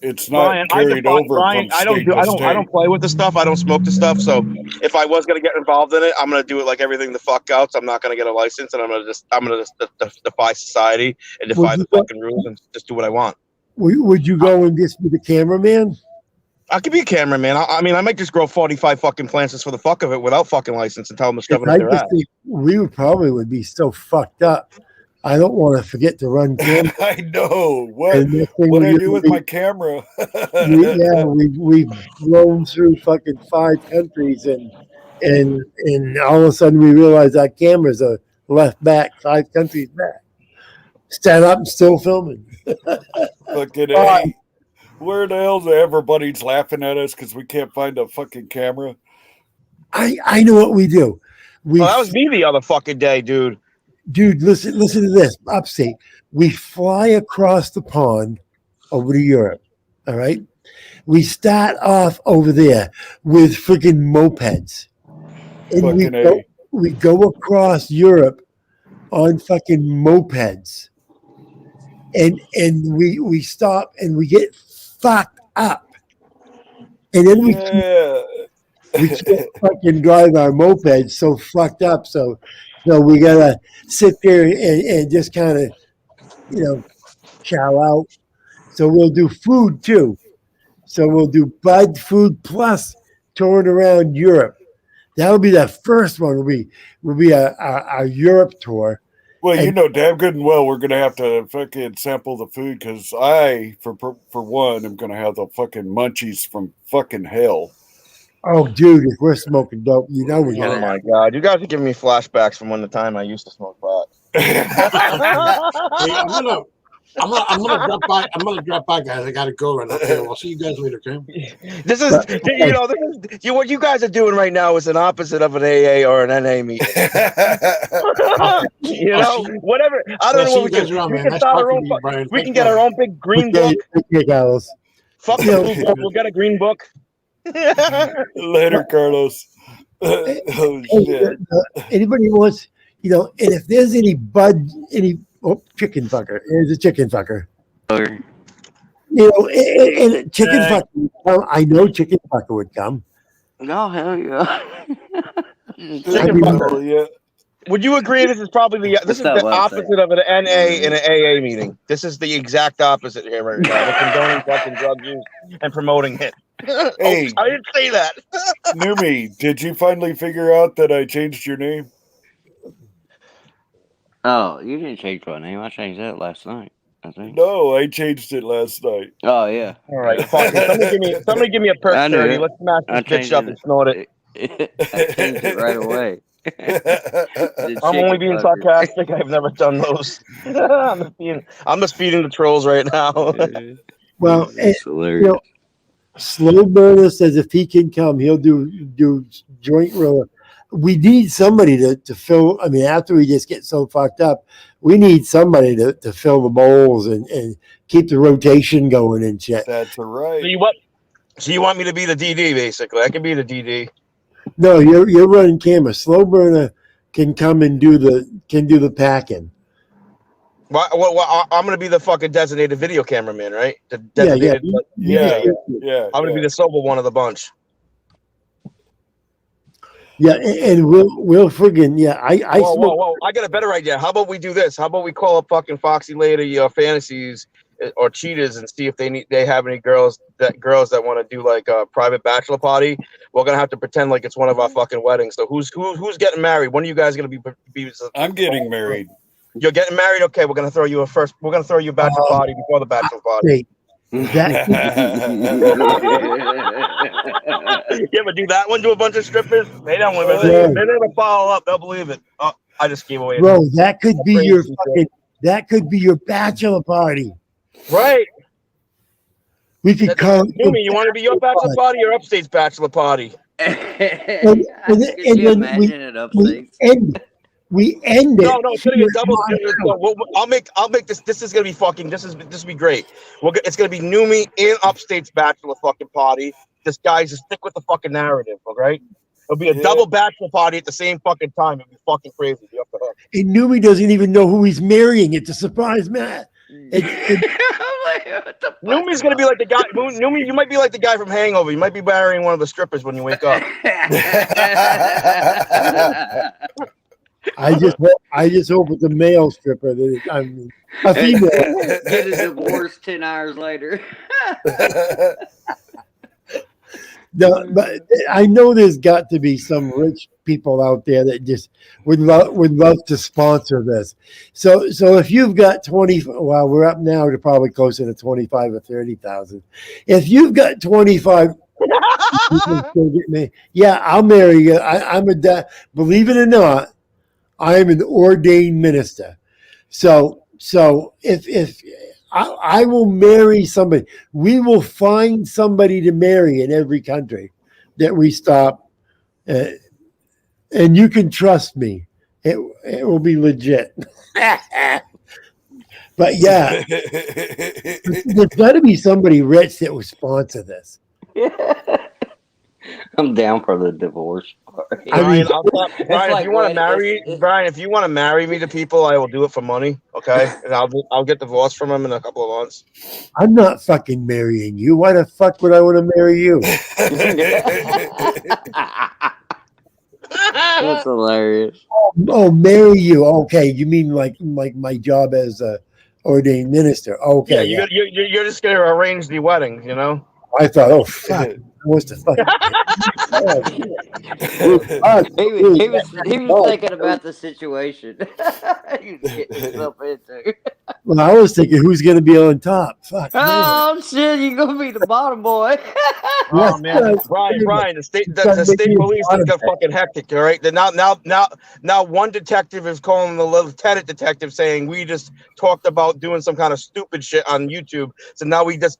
It's not Brian, carried over Brian, from I don't state do. to I state. don't play with the stuff. I don't smoke the stuff. So if I was gonna get involved in it, I'm gonna do it like everything the fuck else. I'm not gonna get a license, and I'm gonna just defy society and defy the fucking rules and just do what I want. Would you go and just be the cameraman? I could be a cameraman. I mean, I might just grow 45 fucking plants just for the fuck of it without fucking license and tell them to shove it I up their just ass. think we would be so fucked up. I don't want to forget to run camera. I know what. And next thing What we I do, do with my camera? we've flown through fucking 5 countries and all of a sudden we realize our cameras are left back 5 countries back. Stand up and still filming. Fucking A. Where the hell's everybody's laughing at us because we can't find a fucking camera? I know what we do. Oh, that was me the other fucking day, dude. Dude, listen to this. Upstate. We fly across the pond over to Europe. All right. We start off over there with freaking mopeds. And we go across Europe on fucking mopeds. And we stop and we get fucked up. And then we can't fucking drive our mopeds so fucked up. So we gotta sit there and just kind of, chow out. So we'll do food too. So we'll do Bud food plus touring around Europe. That'll be the first one. Will be our Europe tour. Well, you know damn good and well we're gonna have to fucking sample the food because I, for one, am gonna have the fucking munchies from fucking hell. Oh, dude, if we're smoking dope, we Oh gotta. my god, you guys are giving me flashbacks from when the time I used to smoke pot. Hey, I'm gonna drop by, guys. I gotta go right now. Okay, I'll see you guys later, okay? What you guys are doing right now is an opposite of an AA or an NA meeting. Whatever. I don't know what we can do. We can start our own. We can get our own big green book. Okay, Carlos. Fuck the blue book. We'll get a green book. Later, Carlos. Oh shit. Anybody wants, and if there's any chicken fucker. There's a chicken fucker. And chicken fucker. I know chicken fucker would come. Oh hell yeah! Chicken fucker. Yeah. Would you agree this is probably the opposite of an NA and an AA meeting? This is the exact opposite here right now. We're condoning fucking drug use and promoting it. Hey, I didn't say that. Numi, did you finally figure out that I changed your name? Oh, you didn't change my name. I changed that last night, I think. No, I changed it last night. Oh yeah. All right, fuck it. Somebody give me a perk 30. Let's smash this bitch up and snort it. I changed it right away. I'm only being sarcastic. I've never done those. I'm just feeding the trolls right now. Well, hilarious. Slow Burner says if he can come, he'll do joint roller. We need somebody to fill. I mean, after we just get so fucked up, we need somebody to fill the bowls and keep the rotation going and shit. That's right. So you want me to be the DD, basically? I can be the DD. No, you're running camera. Slow Burner can come and do the packing. Well, I'm gonna be the fucking designated video cameraman, right? Yeah. I'm gonna be the sober one of the bunch. Yeah, and we'll friggin' Whoa! I got a better idea. How about we do this? How about we call up fucking Foxy Lady Fantasies or Cheetahs and see if they have any girls that want to do like a private bachelor party. We're gonna have to pretend like it's one of our fucking weddings. So who's getting married? When are you guys gonna be? I'm getting married. You're getting married? Okay, we're gonna throw you a bachelor party before the bachelor party. Hey, You ever do that one to a bunch of strippers? They don't They never follow up. They'll believe it. Oh, I just gave away. Bro, that could be your bachelor party. Right. We could come. Numi, you want to be your bachelor party or Upstate's bachelor party? Could you imagine it Upstate? We end it. No, it's gonna get double. I'll make this. This is gonna be fucking. This will be great. It's gonna be Numi in Upstate's bachelor fucking party. This guy's just stick with the fucking narrative, right? It'll be a double bachelor party at the same fucking time. It'll be fucking crazy. And Numi doesn't even know who he's marrying. It's a surprise, Matt. What the fuck? Numi's gonna be like the guy. Numi, you might be like the guy from Hangover. You might be marrying one of the strippers when you wake up. I just hope it's a male stripper. I mean, a female. Get a divorce 10 hours later. No, but I know there's got to be some rich people out there that just would love to sponsor this. So if you've got 20, well, we're up now to probably closer to 25 or 30,000. If you've got 25, yeah, I'll marry you. Believe it or not, I am an ordained minister. So if I will marry somebody. We will find somebody to marry in every country that we stop. And you can trust me. It will be legit. But yeah, there's got to be somebody rich that will sponsor this. I'm down for the divorce. Brian, mean, Brian, like if you want to when- marry Brian, if you want to marry me to people, I will do it for money. Okay, and I'll get divorced from him in a couple of months. I'm not fucking marrying you. Why the fuck would I want to marry you? That's hilarious. Oh, marry you. Okay, you mean like my job as a ordained minister? Okay, Yeah, you're just gonna arrange the wedding, you know. I thought, oh fuck, what's the fuck? He was thinking about the situation he's getting himself into. Well, I was thinking, who's going to be on top? Fuck. man. Oh shit, you're gonna be the bottom boy. Oh man, Brian, the state police has got fucking hectic. All right, now one detective is calling the lieutenant detective saying we just talked about doing some kind of stupid shit on YouTube. So now we just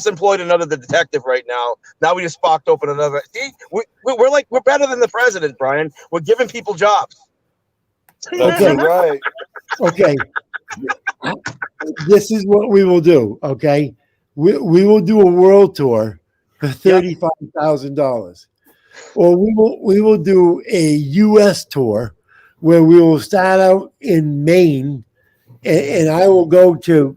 employed another detective right now. Now we just sparked open another. See, we're better than the president, Brian. We're giving people jobs. That's Okay. right. Okay. This is what we will do. Okay. We will do a world tour for $35,000, or we will do a U.S. tour where we will start out in Maine, and I will go to.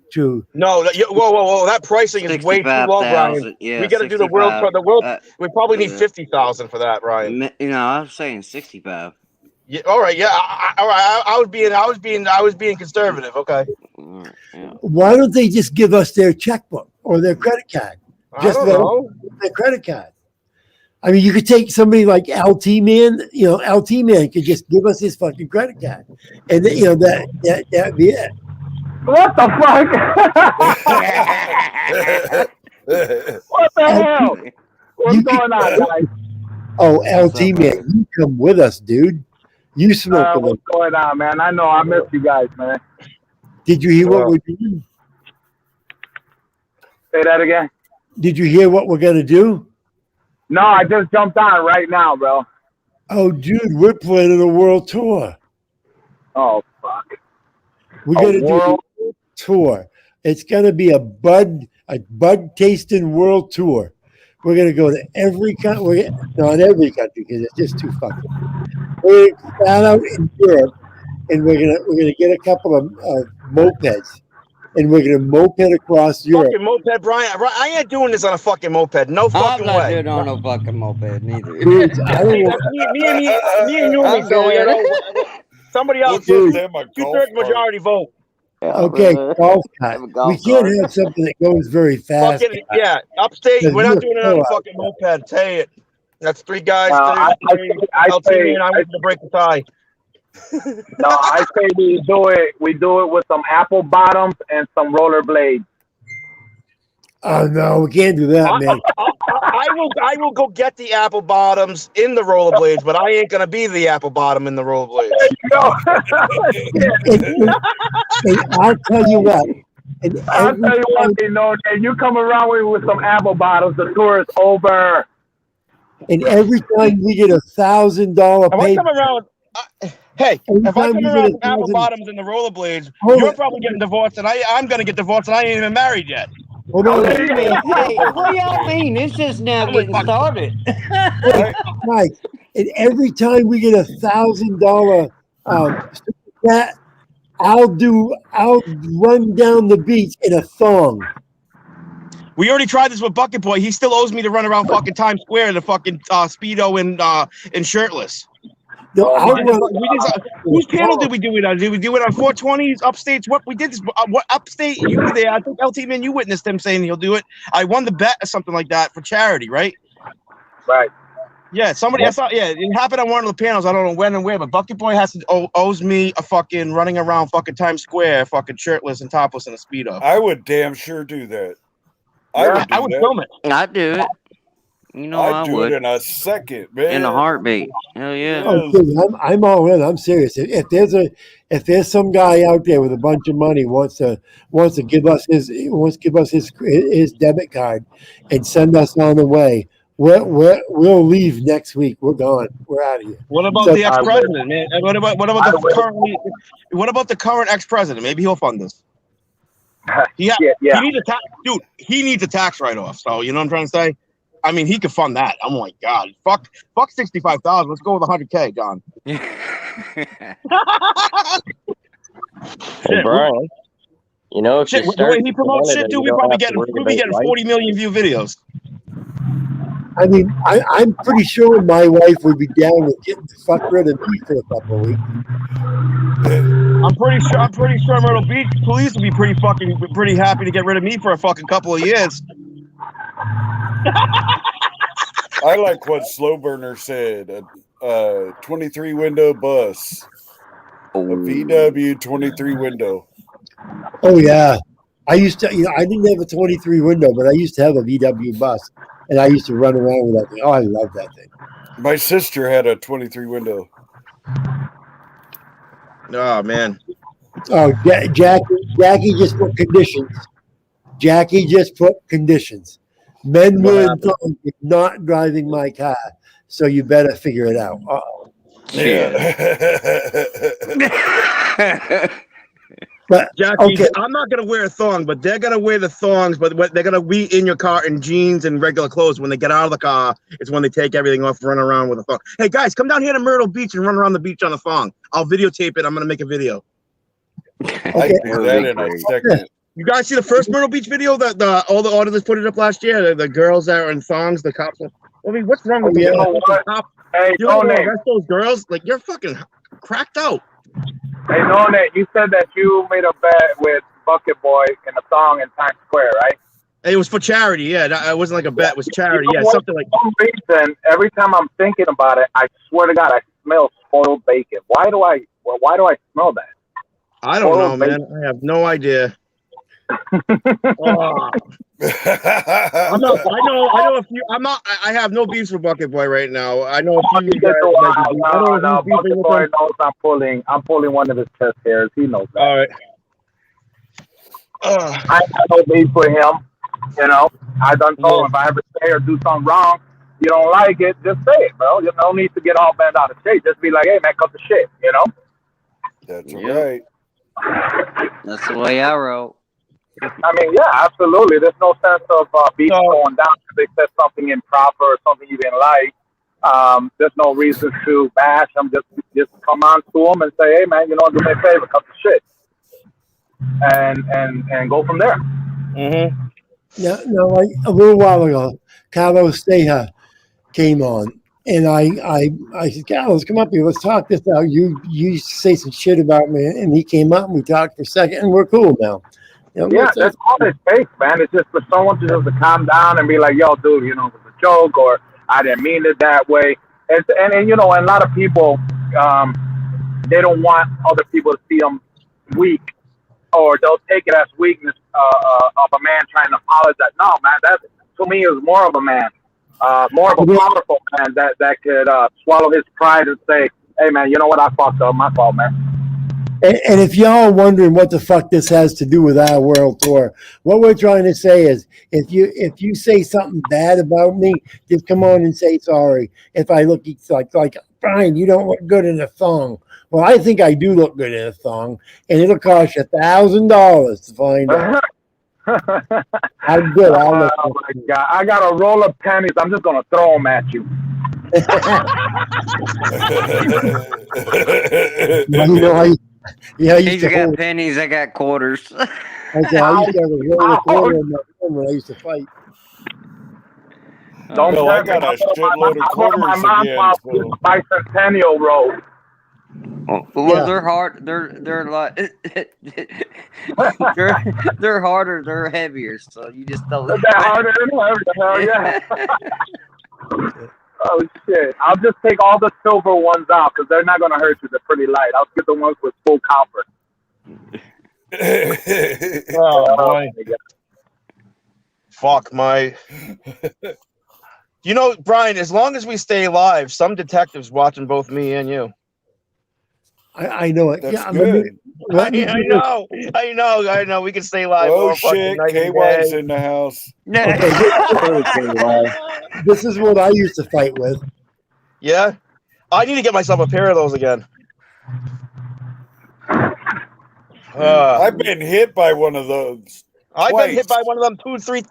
No, whoa! That pricing is way too low, Brian. Yeah, We got to do the world for the world. We probably need yeah. 50,000 for that, Brian. You know, I was saying 65. Yeah, all right, yeah, all right. I was being conservative. Okay. All right, yeah. Why don't they just give us their checkbook or their credit card? I don't know. Their credit card. I mean, you could take somebody like LT Man. You know, LT Man could just give us his fucking credit card, and then, that'd be it. What the fuck? What the hell? What's You going on, guys? Oh, LT Man, you come with us, dude. You smoke a little. What's going on, man? I know I miss you guys, man. Did you hear what we're doing? Say that again. Did you hear what we're gonna do? No, I just jumped on right now, bro. Oh, dude, we're planning a world tour. Oh, fuck. We're A gonna do world? a tour. It's gonna be a bud tasting world tour. We're gonna go to every country. Not every country because it's just too fucking. We're gonna start out in Europe, and we're gonna get a couple of mopeds, and we're gonna moped across Europe. Fucking moped, Brian. I ain't doing this on a fucking moped. No I'm fucking not way. doing it on no fucking moped neither. Dude, I don't want, Me and you, I'm so you good. know, somebody else. Dude. Them a golf Two-thirds cart. majority vote. okay, golf cart. Have a golf We can't cart. have something that goes very fast. Fucking yeah, upstate. Yeah, We're not you're doing it on a so fucking moped. Tell you, that's three guys. I LT say, and I want to break the tie. no, I say we do it with some apple bottoms and some roller blades. Oh no, we can't do that, man. I will go get the apple bottoms in the rollerblades, but I ain't gonna be the apple bottom in the rollerblades. And I'll tell you what. And I'll every tell you time- one thing, no, and you come around with some apple bottoms, the tour is over. And every time we get $1,000 If I pay, come around, hey, Every if I time come you around get with apple 1,000 bottoms in the rollerblades, Hold you're it. probably getting divorced, and I'm gonna get divorced, and I ain't even married yet. hold on, Hey, what do y'all mean? It's just now getting started. Mike. And every time we get $1,000 super chat, I'll run down the beach in a thong. We already tried this with Bucket Boy. He still owes me to run around fucking Times Square in a fucking Speedo and shirtless. No, Whose panel did we do it on? Did we do it on 420s upstates? What we did this? What upstate? You were there. I think LT Man, you witnessed him saying he'll do it. I won the bet or something like that for charity, right? Right. Yeah, somebody. I saw. Yeah, it happened on one of the panels. I don't know when and where, but Bucket Boy owes me a fucking running around fucking Times Square, fucking shirtless and topless in a Speedo. I would damn sure do that. I would film it. I'd do it. You know, I'd I do would. it in a second, man. In a heartbeat. Hell yeah. Oh, dude, I'm all in. I'm serious. If there's some guy out there with a bunch of money wants to give us his debit card and send us on the way, we'll leave next week. We're gone. We're out of here. What about the ex-president, man? What about the current ex-president? Maybe he'll fund this. He needs a tax, dude. He needs a tax write-off. So you know what I'm trying to say? I mean, he could fund that. I'm like, God, fuck 65,000. Let's go with 100K, John. Hey, Brian, you know, if Shit, you the way start he promotes shit, dude, we probably getting 40 million view videos. I mean, I'm pretty sure my wife would be down with getting the fuck rid of me for a couple of weeks. I'm pretty sure Myrtle Beach police would be pretty happy to get rid of me for a fucking couple of years. I like what Slow Burner said. A 23 window bus. A VW 23 window. Oh yeah, I used to. I didn't have a 23 window, but I used to have a VW bus, and I used to run around with that thing. Oh, I love that thing. My sister had a 23 window. Oh man. Oh, Jackie just put conditions. Jackie just put conditions. Men were not driving my car, so you better figure it out. Uh-oh. Yeah. But Jackie, okay. I'm not gonna wear a thong, but they're gonna wear the thongs. But they're gonna be in your car in jeans and regular clothes. When they get out of the car, it's when they take everything off, run around with a thong. Hey guys, come down here to Myrtle Beach and run around the beach on a thong. I'll videotape it. I'm gonna make a video. I can do that in a second. You guys see the first Myrtle Beach video that all the auditors put it up last year? The girls that are in thongs, the cops. I mean, what's wrong with you? Hey, you don't arrest those girls? Like, you're fucking cracked out. Hey, Nonate, you said that you made a bet with Bucket Boy in a thong in Times Square, right? It was for charity, yeah. It wasn't like a bet. It was charity, yeah. Something like that. For some reason, every time I'm thinking about it, I swear to God, I smell spoiled bacon. Why do I smell that? I don't know, man. I have no idea. Oh. I know a few. I have no beefs with Bucket Boy right now. I know a few guys. No, Bucket Boy knows I'm pulling one of his chest hairs. He knows that. All right. I have no beef with him. You know, I done told him if I ever say or do something wrong, you don't like it, just say it, bro. You no need to get all bent out of shape. Just be like, hey man, cut the shit. You know. That's right. That's the way I roll. I mean, yeah, absolutely. There's no sense of being going down because they said something improper or something you didn't like. There's no reason to bash them. Just come on to them and say, hey, man, you know, do me a favor, cut the shit. And go from there. Mm-hmm. No, like a little while ago, Carlos Steja came on. And I said, Carlos, come up here. Let's talk this out. You say some shit about me. And he came up and we talked for a second and we're cool now. You know, yeah, that's all it takes, man. It's just for someone to just to calm down and be like, yo, dude, you know, it was a joke or I didn't mean it that way. And you know, and a lot of people, they don't want other people to see them weak or they'll take it as weakness of a man trying to apologize. No, man, that to me is more of a man. More of a powerful man that could swallow his pride and say, hey, man, you know what? I fucked up. My fault, man. And if y'all are wondering what the fuck this has to do with our world tour, what we're trying to say is if you say something bad about me, just come on and say sorry. If I look like Brian, you don't look good in a thong. Well, I think I do look good in a thong, and it'll cost you $1,000 to find out. How good I'll look. Oh my God! I got a roll of pennies. I'm just gonna throw them at you. Yeah, I used He's to got hold. pennies. I got quarters. I used to have a roll of quarter in my hand when I used to fight. Don't Well, I tell me got a shitload of I bought my quarters mom's again. house So. bicentennial roll. Well, Yeah. they're hard. They're like they're harder. They're heavier. So you just don't. Is that harder than ever? Hell yeah. Oh shit! I'll just take all the silver ones out because they're not gonna hurt you. They're pretty light. I'll get the ones with full copper. Oh boy. Fuck my. You know, Brian, as long as we stay alive, some detectives watching both me and you. I know it. That's Yeah, good. I know. We can stay alive. Oh all fucking shit! night and KY's day. in the house. This is what I used to fight with. Yeah, I need to get myself a pair of those again. I've been hit by one of those. I've twice. been hit by one of them 2-3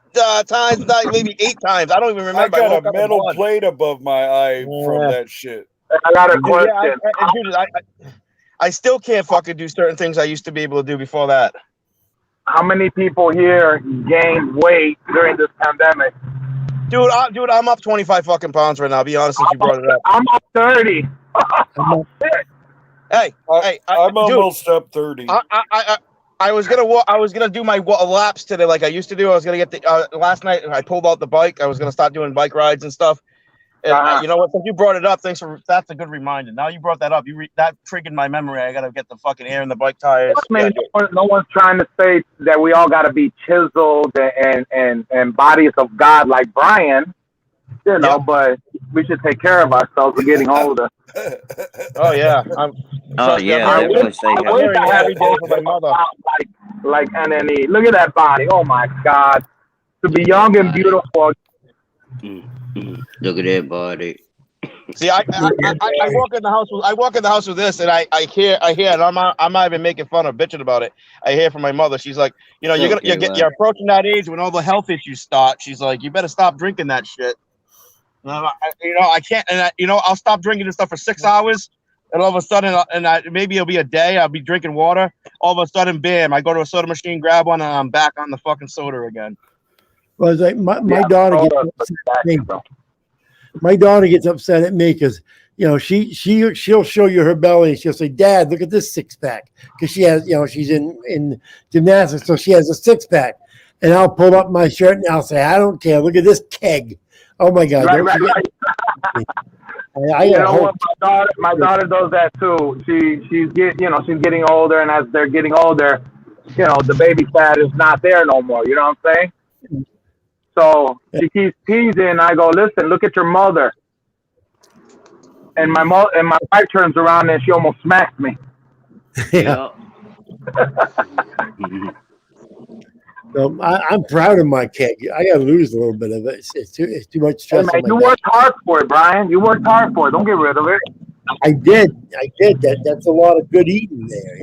times, maybe 8 times. I don't even remember. I got woke a up in metal blood. plate above my eye from Yeah. that shit. I got a Yeah, question. I still can't fucking do certain things I used to be able to do before that. How many people here gained weight during this pandemic? Dude, I'm up 25 fucking pounds right now. I'll be honest since you brought it up. I'm up 30. Hey, I'm dude, almost up 30. I was gonna do my laps today like I used to do. I was gonna get the last night I pulled out the bike. I was gonna start doing bike rides and stuff. And you know what? Since you brought it up, that's a good reminder. Now you brought that up. That triggered my memory. I gotta get the fucking air in the bike tires. I mean, no one's trying to say that we all got to be chiseled and bodies of God like Brian, you know. Yep. But we should take care of ourselves. We're getting older. Oh yeah. Definitely say I'm hearing it every day from my mother. Like NNE. Look at that body. Oh my God. To be young and beautiful. Look at that body. See, I walk in the house. I walk in the house with this, and I hear, and I'm not even making fun or bitching about it. I hear from my mother. She's like, you know, you're approaching that age when all the health issues start. She's like, you better stop drinking that shit. And I can't, and I'll stop drinking this stuff for 6 hours, and all of a sudden, maybe it'll be a day. I'll be drinking water. All of a sudden, bam! I go to a soda machine, grab one, and I'm back on the fucking soda again. Well, it's like my daughter gets upset at me. My daughter gets upset at me because she'll show you her belly and she'll say, "Dad, look at this 6-pack," because she has she's in gymnastics, so she has a 6-pack, and I'll pull up my shirt and I'll say, "I don't care. Look at this keg." Oh my God! Right. My daughter does that too. She's getting older, and as they're getting older, the baby fat is not there no more. You know what I'm saying? So she keeps teasing. I go, listen, look at your mother. And my wife turns around and she almost smacks me. Yeah. So I'm proud of my keg. I got to lose a little bit of it. It's too much stress. Hey, man, you worked hard for it, Brian. You worked hard for it. Don't get rid of it. I did. That's a lot of good eating there,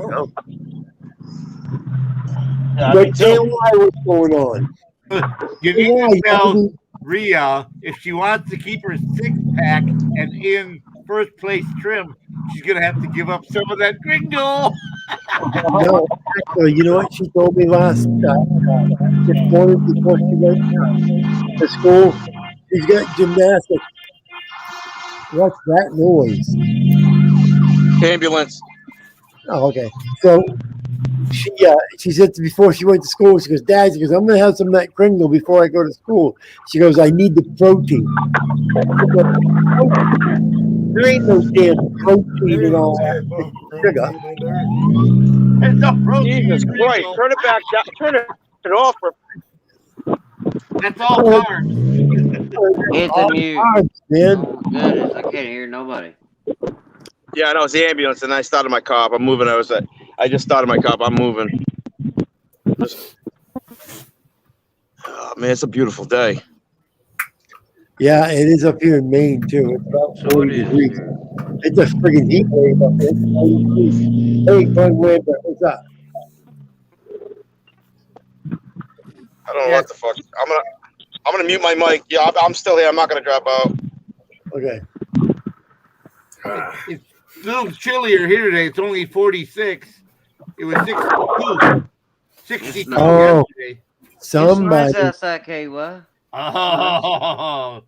Yeah, But tell why what's going on. You need to tell Rhea if she wants to keep her 6-pack and in first place trim, she's gonna have to give up some of that gringo. No, actually, you know what she told me last this morning before she went to school? She's got gymnastics. What's that noise? Ambulance. Oh, okay. So she said before she went to school, she goes, "Dad," she goes, "I'm going to have some of that Kringle before I go to school." She goes, "I need the protein." There ain't no damn protein in all that sugar. There's no protein. Jesus Christ! Turn it back down. Turn it off. That's all carbs. It's a mute. Man. Oh, goodness, I can't hear nobody. Yeah, no, it's the ambulance, and I started my car up. I'm moving. I just started my car up. I'm moving. Oh, man, it's a beautiful day. Yeah, it is up here in Maine too. It's about 40 degrees. It's a friggin' heat wave up there. Hey, Bud Weber, what's up? I don't know what the fuck. I'm gonna mute my mic. Yeah, I'm still here. I'm not gonna drop out. Okay. It's a little chillier here today. It's only 46. It was 62. 62 Oh. yesterday. Somebody, Sakewa. Oh,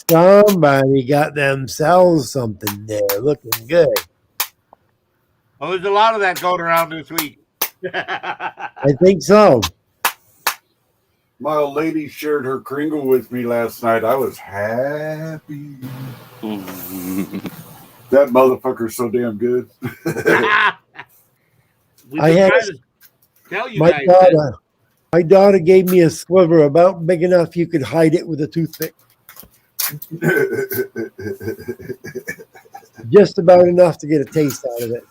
somebody got themselves something there, looking good. well, there's a lot of that going around this week. I think so. My old lady shared her Kringle with me last night. I was happy. That motherfucker's so damn good. We've I been had trying to tell you my guys that. My daughter gave me a sliver about big enough you could hide it with a toothpick. Just about enough to get a taste out of it.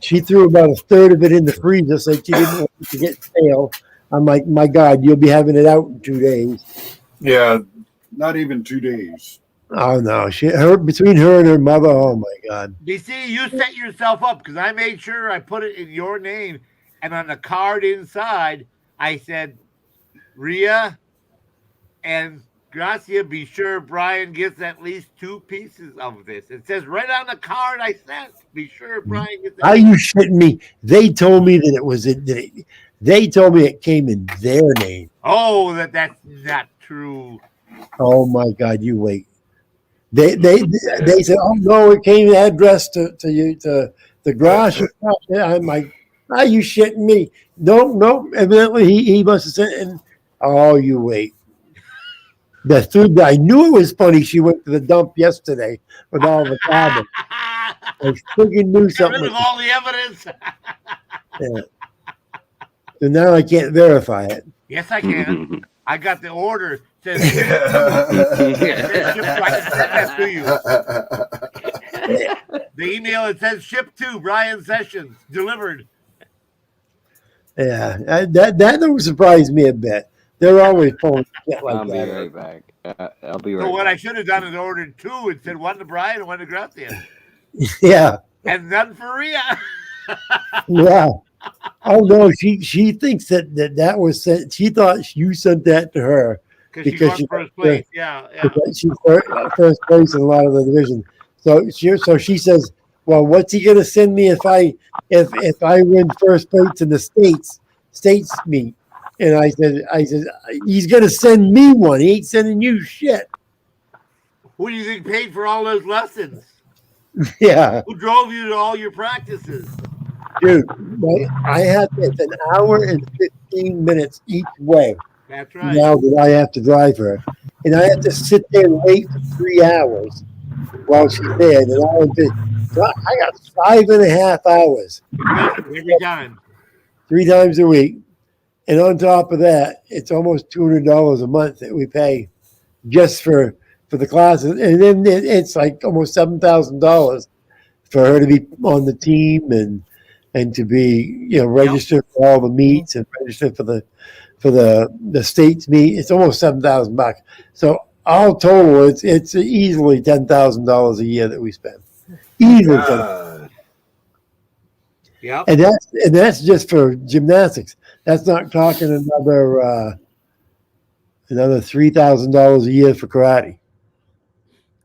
She threw about a third of it in the freezer, so she didn't want it to get stale. I'm like, my God, you'll be having it out in 2 days. Yeah, not even 2 days. Oh no, between her and her mother, oh my God. DC, you set yourself up because I made sure I put it in your name, and on the card inside, I said, Rhea and Gracia, be sure Brian gets at least 2 pieces of this. It says right on the card I sent, be sure Brian gets. Are you shitting me? They told me that it was they told me it came in their name. Oh, that's not true. Oh my God, you wait. They said, oh no, it came addressed to the garage. I'm like, are you shitting me? No. Evidently he must have sent in. Oh, you wait. The food guy knew it was funny. She went to the dump yesterday with all the carbon. I freaking knew Get something. rid of all the evidence. Yeah. So now I can't verify it. Yes, I can. I got the order. It says ship to. I can send that to you. The email, it says ship to Brian Sessions, delivered. Yeah, that don't surprise me a bit. They're always pulling shit like I'll be that. right back. I'll be right So what back. I should have done is ordered 2 and said 1 to Brian and 1 to Gracia. Yeah, And none for Rhea. yeah. Oh no, she thinks that was sent. She thought you sent that to her Because Because she she- won first place. Yeah. because she's first place in a lot of the division. So she says, "Well, what's he gonna send me if I win first place in the states meet?" And I said, he's gonna send me one. He ain't sending you shit. Who do you think paid for all those lessons? Yeah, Who drove you to all your practices? dude. It's an hour and 15 minutes each way. That's right. Now that I have to drive her, and I have to sit there and wait for 3 hours while she's there. And so I got 5.5 hours Every time. 3 times a week, and on top of that, it's almost $200 a month that we pay just for the classes, and then it's like almost $7,000 for her to be on the team and to be registered for all the meets and registered for the states meet. It's almost $7,000. So all total, it's easily $10,000 a year that we spend. Easily, Yep. and that's just for gymnastics. That's not talking another $3,000 a year for karate.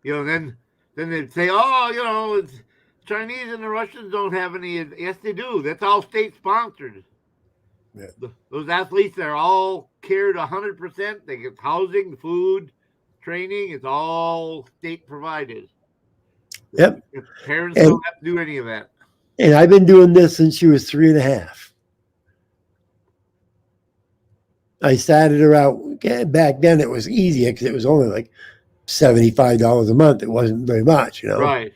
Then they'd say, oh, it's Chinese and the Russians don't have any. Yes, they do. That's all state sponsored. Yeah. Those athletes are all cared 100%. They get housing, food, training. It's all state provided. Yep. If parents don't have to do any of that. And I've been doing this since she was 3.5. I started her out back then. It was easier because it was only like $75 a month. It wasn't very much, Right.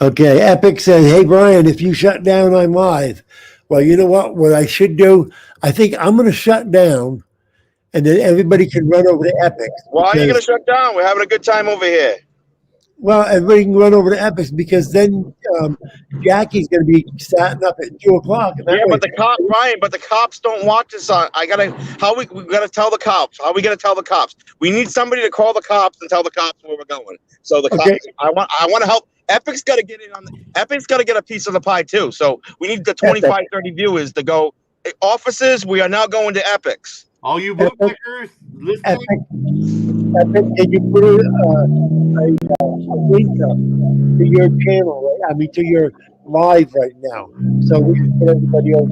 Okay, Epic said, "Hey Brian, if you shut down, I'm live." Well, you know what? What I should do? I think I'm going to shut down, and then everybody can run over to Epic. Why are you going to shut down? We're having a good time over here. Well, everybody can run over to Epics because then Jackie's going to be starting up at 2:00. Yeah, but the cops don't watch us on. We gotta tell the cops. How are we gonna tell the cops? We need somebody to call the cops and tell the cops where we're going. So the cops, I want to help. Epic's got to get in on Epic's got to get a piece of the pie too. So we need the 25, 30 viewers to go. Officers, we are now going to Epics. All you bookmakers, listening. Can you put a link up to your channel? Right? I mean, to your live right now, so we can put everybody else.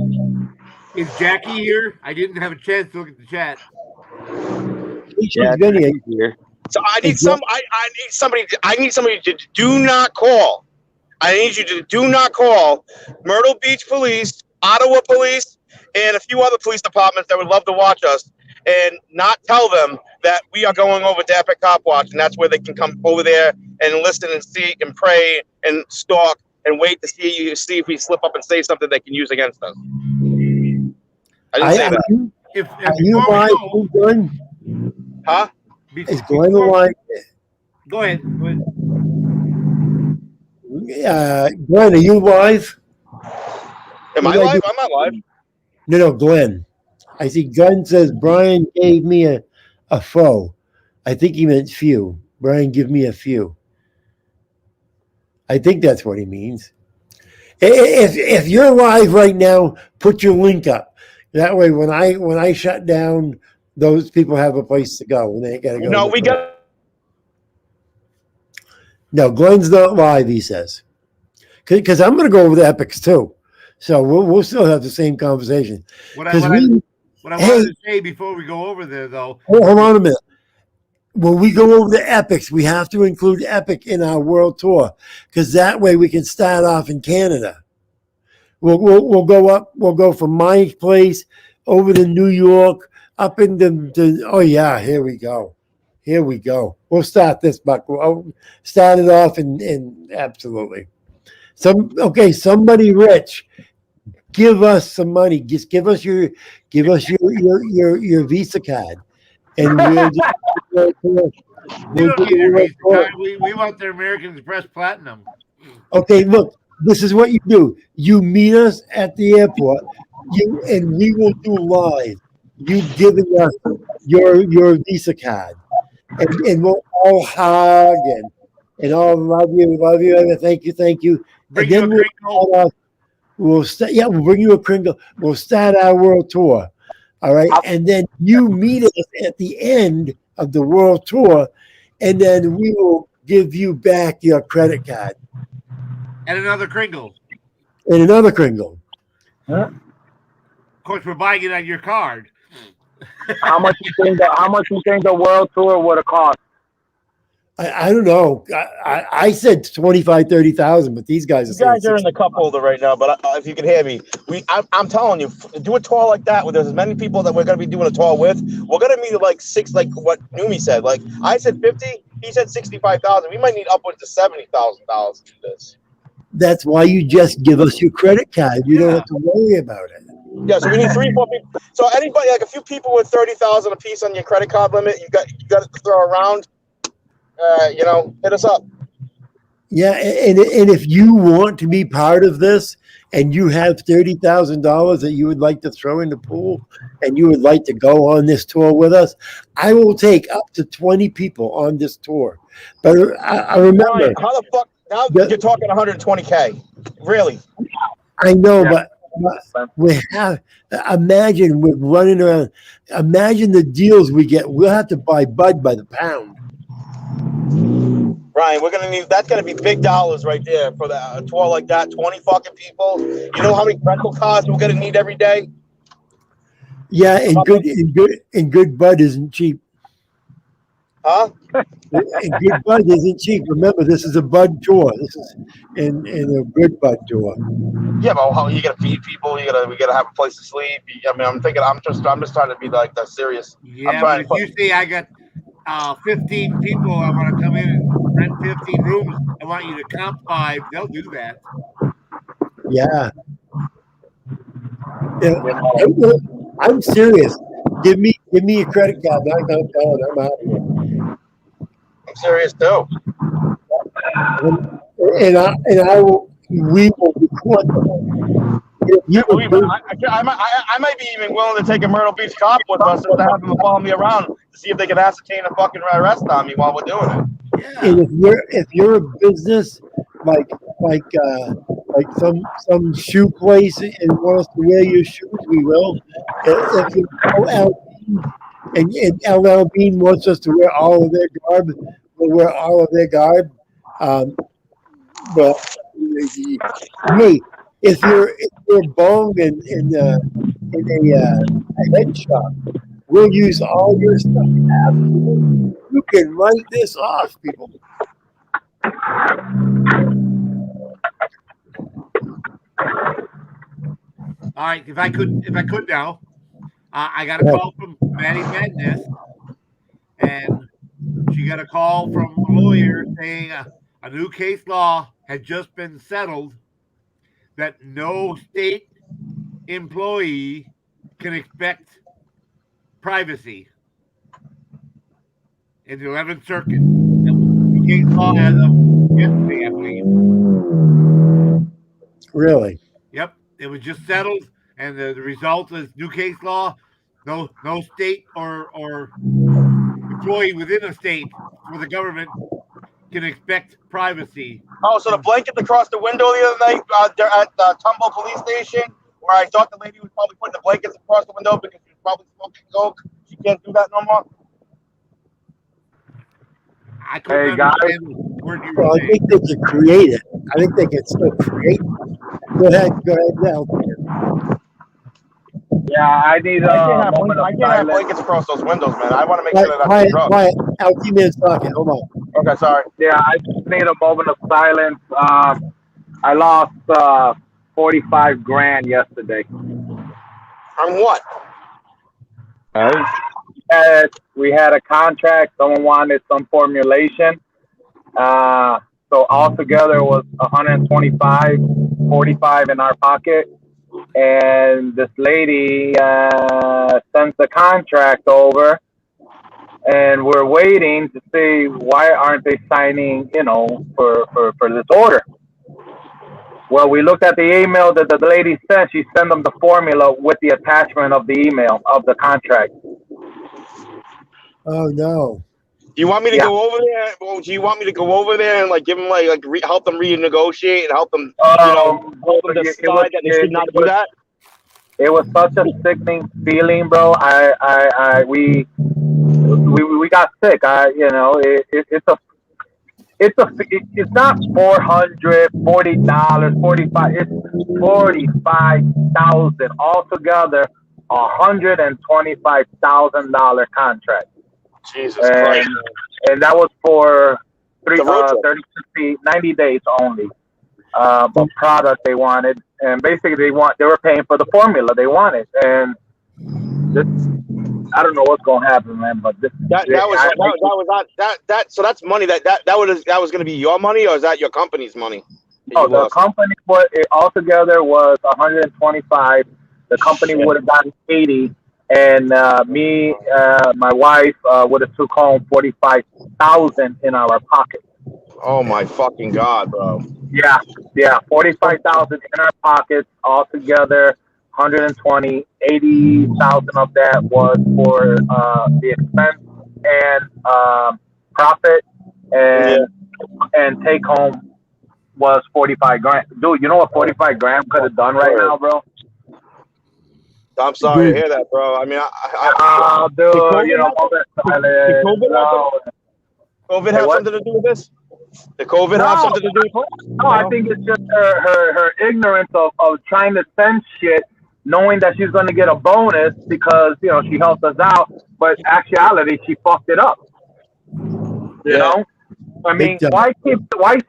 Is Jackie here? I didn't have a chance to look at the chat. She's Yeah, been here. here. So I need I need somebody to do not call. I need you to do not call Myrtle Beach Police, Ottawa Police, and a few other police departments that would love to watch us, and not tell them that we are going over to Epic Cop Watch, and that's where they can come over there and listen and see and pray and stalk and wait to see if we slip up and say something they can use against us. I didn't say that. Are you live, Glenn? Huh? Is Glenn alive? Go ahead. Glenn, are you live? Am I live? I'm not live. No, Glenn. I see Glenn says Brian gave me a foe. I think he meant few. Brian, give me a few. I think that's what he means. If you're live right now, put your link up. That way, when I shut down, those people have a place to go. And they ain't gotta go. No, we got. No, Glenn's not live. He says, because I'm going to go over the epics too. So we'll still have the same conversation. What I wanted to say before we go over there, though. Hold on a minute. When we go over the epics, we have to include Epic in our world tour, because that way we can start off in Canada. We'll go up. We'll go from my place over to New York, up into oh yeah, here we go. Here we go. We'll start this, Buck. We'll start it off in absolutely. Somebody rich, give us some money. Just give us your Visa card, and We don't need a Visa card. We want their American Express Platinum. Okay, look, this is what you do. You meet us at the airport, and we will do live. You giving us your Visa card, and we'll all hug and all love you, thank you. Bring and you then a Kringle. we'll bring you a Kringle. We'll start our world tour. All right. And then you meet us at the end of the world tour, and then we will give you back your credit card. And another Kringle. And another Kringle. Huh? Of course, we're buying it on your card. How much you think the world tour would have cost? I don't know. I said 25,000, 30,000, but these guys are. You guys are in the cup holder right now, but if you can hear me, I'm telling you, do a tour like that where there's as many people that we're going to be doing a tour with. We're going to meet like six, like what Numi said. Like I said 50, he said 65,000. We might need upwards of $70,000 to do this. That's why you just give us your credit card. You don't have to worry about it. Yeah, so we need 3, 4 people. So anybody, like a few people with 30,000 a piece on your credit card limit, you got to throw around. Hit us up. Yeah, and if you want to be part of this, and you have $30,000 that you would like to throw in the pool, and you would like to go on this tour with us, I will take up to 20 people on this tour. But I remember. Brian, how the fuck? Now you're talking 120K. Really? I know, but we have. Imagine we're running around. Imagine the deals we get. We'll have to buy Bud by the pound. Ryan, that's gonna be big dollars right there for a tour like that. 20 fucking people. You know how many rental cars we're gonna need every day? Yeah, and good Bud isn't cheap. Huh? And good Bud isn't cheap. Remember, this is a Bud tour. This is in a good Bud tour. Yeah, but how you gotta feed people? We gotta have a place to sleep. I mean, I'm just trying to be like that serious. Yeah, but if you say I got 15 people, I want to come in and rent 15 rooms. I want you to comp 5. They'll do that. Yeah. I'm serious. Give me a credit card. I'm out here. I'm serious too. And I will. We will record them. I might be even willing to take a Myrtle Beach cop with us just to have them follow me around to see if they can ascertain a fucking arrest on me while we're doing it. Yeah. And if you're a business like some shoe place and want us to wear your shoes, we will. If you go out and LL Bean wants us to wear all of their garb. We'll wear all of their garb. But hey, if you're bong in a head shop, we'll use all your stuff. Absolutely. You can write this off, people. All right, if I could now, I got a call from Maddie Madness, and she got a call from a lawyer saying a new case law had just been settled that no state employee can expect privacy in the 11th Circuit. The case law as of yesterday, I believe. Really? Yep, it was just settled, and the result is new case law. No state or employee within a state or the government can expect privacy. Oh, so the blanket across the window the other night at the Tumble police station, where I thought the lady was probably putting the blankets across the window because she was probably smoking coke. She can't do that no more. I couldn't understand the word you were Well, I saying. think they can create it. I think they can still create it. Go ahead now. Yeah, I need I a moment of can't have silence. blankets across those windows, man. I want to make sure that that's Quiet, drugs. quiet. LT Man's talking. Hold on. Okay, sorry. Yeah, I just need a moment of silence. I lost 45 grand yesterday. On what? We had a contract. Someone wanted some formulation. So altogether it was 125, 45 in our pocket. And this lady sends the contract over, and we're waiting to see why aren't they signing, for this order. Well, we looked at the email that the lady sent. She sent them the formula with the attachment of the email of the contract. Oh no. Do you want me to Yeah. go over there? Well, do you want me to go over there and give them help them renegotiate and help them help them decide that they should not do that? It was such a sickening feeling, bro. We got sick. It's not $440, 45. It's 45,000 altogether. $125,000 contract. Jesus Christ! And that was for The road trip. 30, 60, 90 days only. But product they wanted, and basically they were paying for the formula they wanted, and this, I don't know what's gonna happen, man. But so that's money that was going to be your money, or is that your company's money? Oh, the company altogether was 125. The company would have gotten 80, and me, my wife would have took home 45,000 in our pocket. Oh my fucking God, bro! Yeah, 45,000 in our pockets altogether. 120, 80,000 of that was for the expense and profit, and take home was 45 grand. Dude, you know what 45 grand could have done right now, bro? I'm sorry to hear that, bro. I mean, dude, COVID have something to do with this? Did COVID have something to do with it? No, I think it's just her ignorance of trying to send shit, knowing that she's going to get a bonus because, she helped us out. But actuality, she fucked it up. You know? I mean, why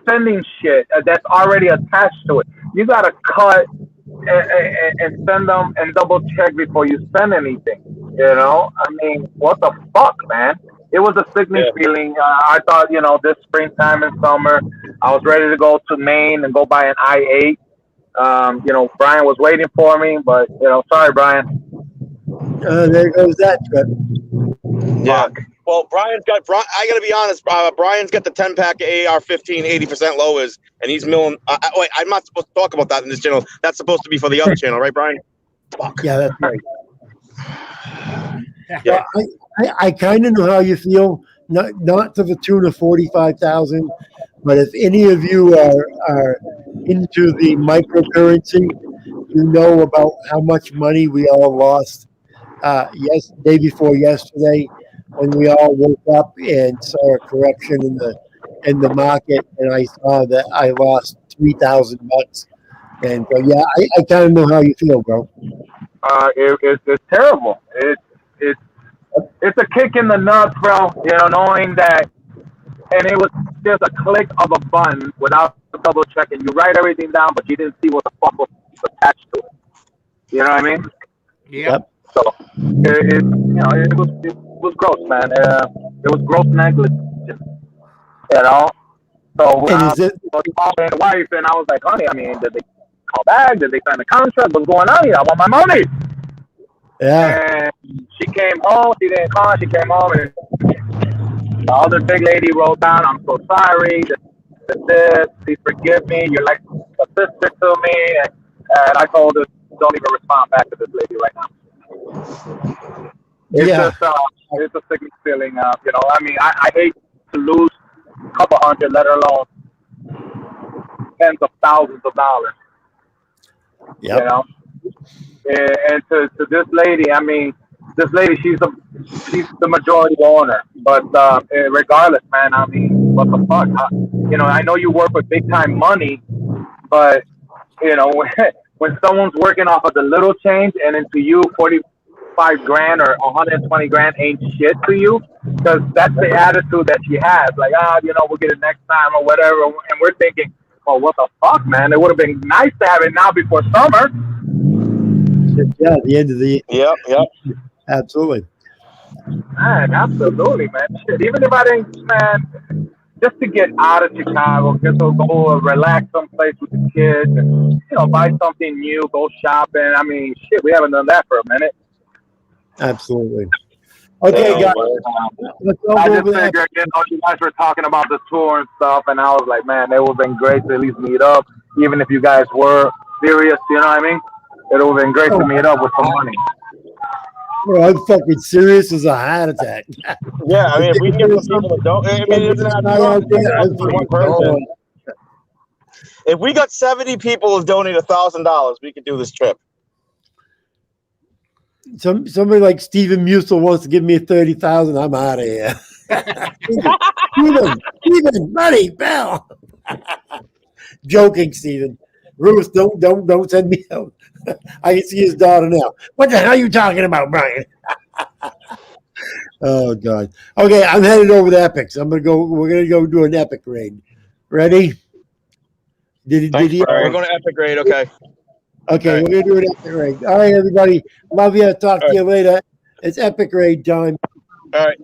sending shit that's already attached to it? You got to cut and send them and double check before you send anything. I mean, what the fuck, man? It was a sickening feeling. I thought, this springtime and summer, I was ready to go to Maine and go buy an I-8. Brian was waiting for me, but, sorry, Brian. There goes that trip. Yeah. Well, I got to be honest, Brian's got the 10-pack of AR-15 80% lowers, and he's milling. Wait, I'm not supposed to talk about that in this channel. That's supposed to be for the other channel, right, Brian? Fuck. Yeah, that's right. Yeah. I kind of know how you feel, not to the tune of 45,000, but if any of you are into the microcurrency, you know about how much money we all lost day before yesterday, when we all woke up and saw a correction in the market, and I saw that I lost $3,000. And yeah, I kind of know how you feel, bro. It's terrible. It's a kick in the nuts, bro. Knowing that, and it was just a click of a button without double checking. You write everything down, but you didn't see what the fuck was attached to it. You know what I mean? Yep. So it was gross, man. It was gross negligence. So when I was calling the wife, and I was like, honey, I mean, did they call back? Did they sign the contract? What's going on here? I want my money. Yeah. And she came home. She didn't call. She came home, and the other big lady wrote down, I'm so sorry. This, please forgive me. You're like a sister to me. And I told her, don't even respond back to this lady right now. It's just, it's a sickening feeling. I mean, I hate to lose a couple hundred, let alone tens of thousands of dollars. Yep. And to this lady, I mean, this lady, she's the majority owner. But regardless, man, I mean, what the fuck? I know you work with big time money, but when someone's working off of the little change and into you 45 grand or 120 grand ain't shit to you, because that's the attitude that she has. Like, we'll get it next time or whatever. And we're thinking, oh, what the fuck, man? It would have been nice to have it now before summer. Yeah, the end of the year. Yep. Absolutely. Man, absolutely, man. Shit, even if I didn't, man, just to get out of Chicago, just to go relax someplace with the kids and, buy something new, go shopping. I mean, shit, we haven't done that for a minute. Absolutely. Okay, guys. I just figured, you guys were talking about the tour and stuff, and I was like, man, it would have been great to at least meet up, even if you guys were serious, you know what I mean? It would have been great to meet up with some money. Bro, I'm fucking serious as a heart attack. Yeah, I mean, if we can get some people that don't, I mean, it doesn't have to be one person. If we got 70 people who donate $1,000, we could do this trip. Somebody like Steven Musil wants to give me $30,000. I'm out of here. Steven, money, Bell. Joking, Steven. Ruth, don't send me out. I can see his daughter now. What the hell are you talking about, Brian? Oh God. Okay, I'm headed over to Epics. We're gonna go do an Epic raid. Ready? We're going to Epic raid, okay. Okay, right. We're gonna do an Epic raid. All right, everybody. Love you. Talk to you later. It's Epic raid time. All right.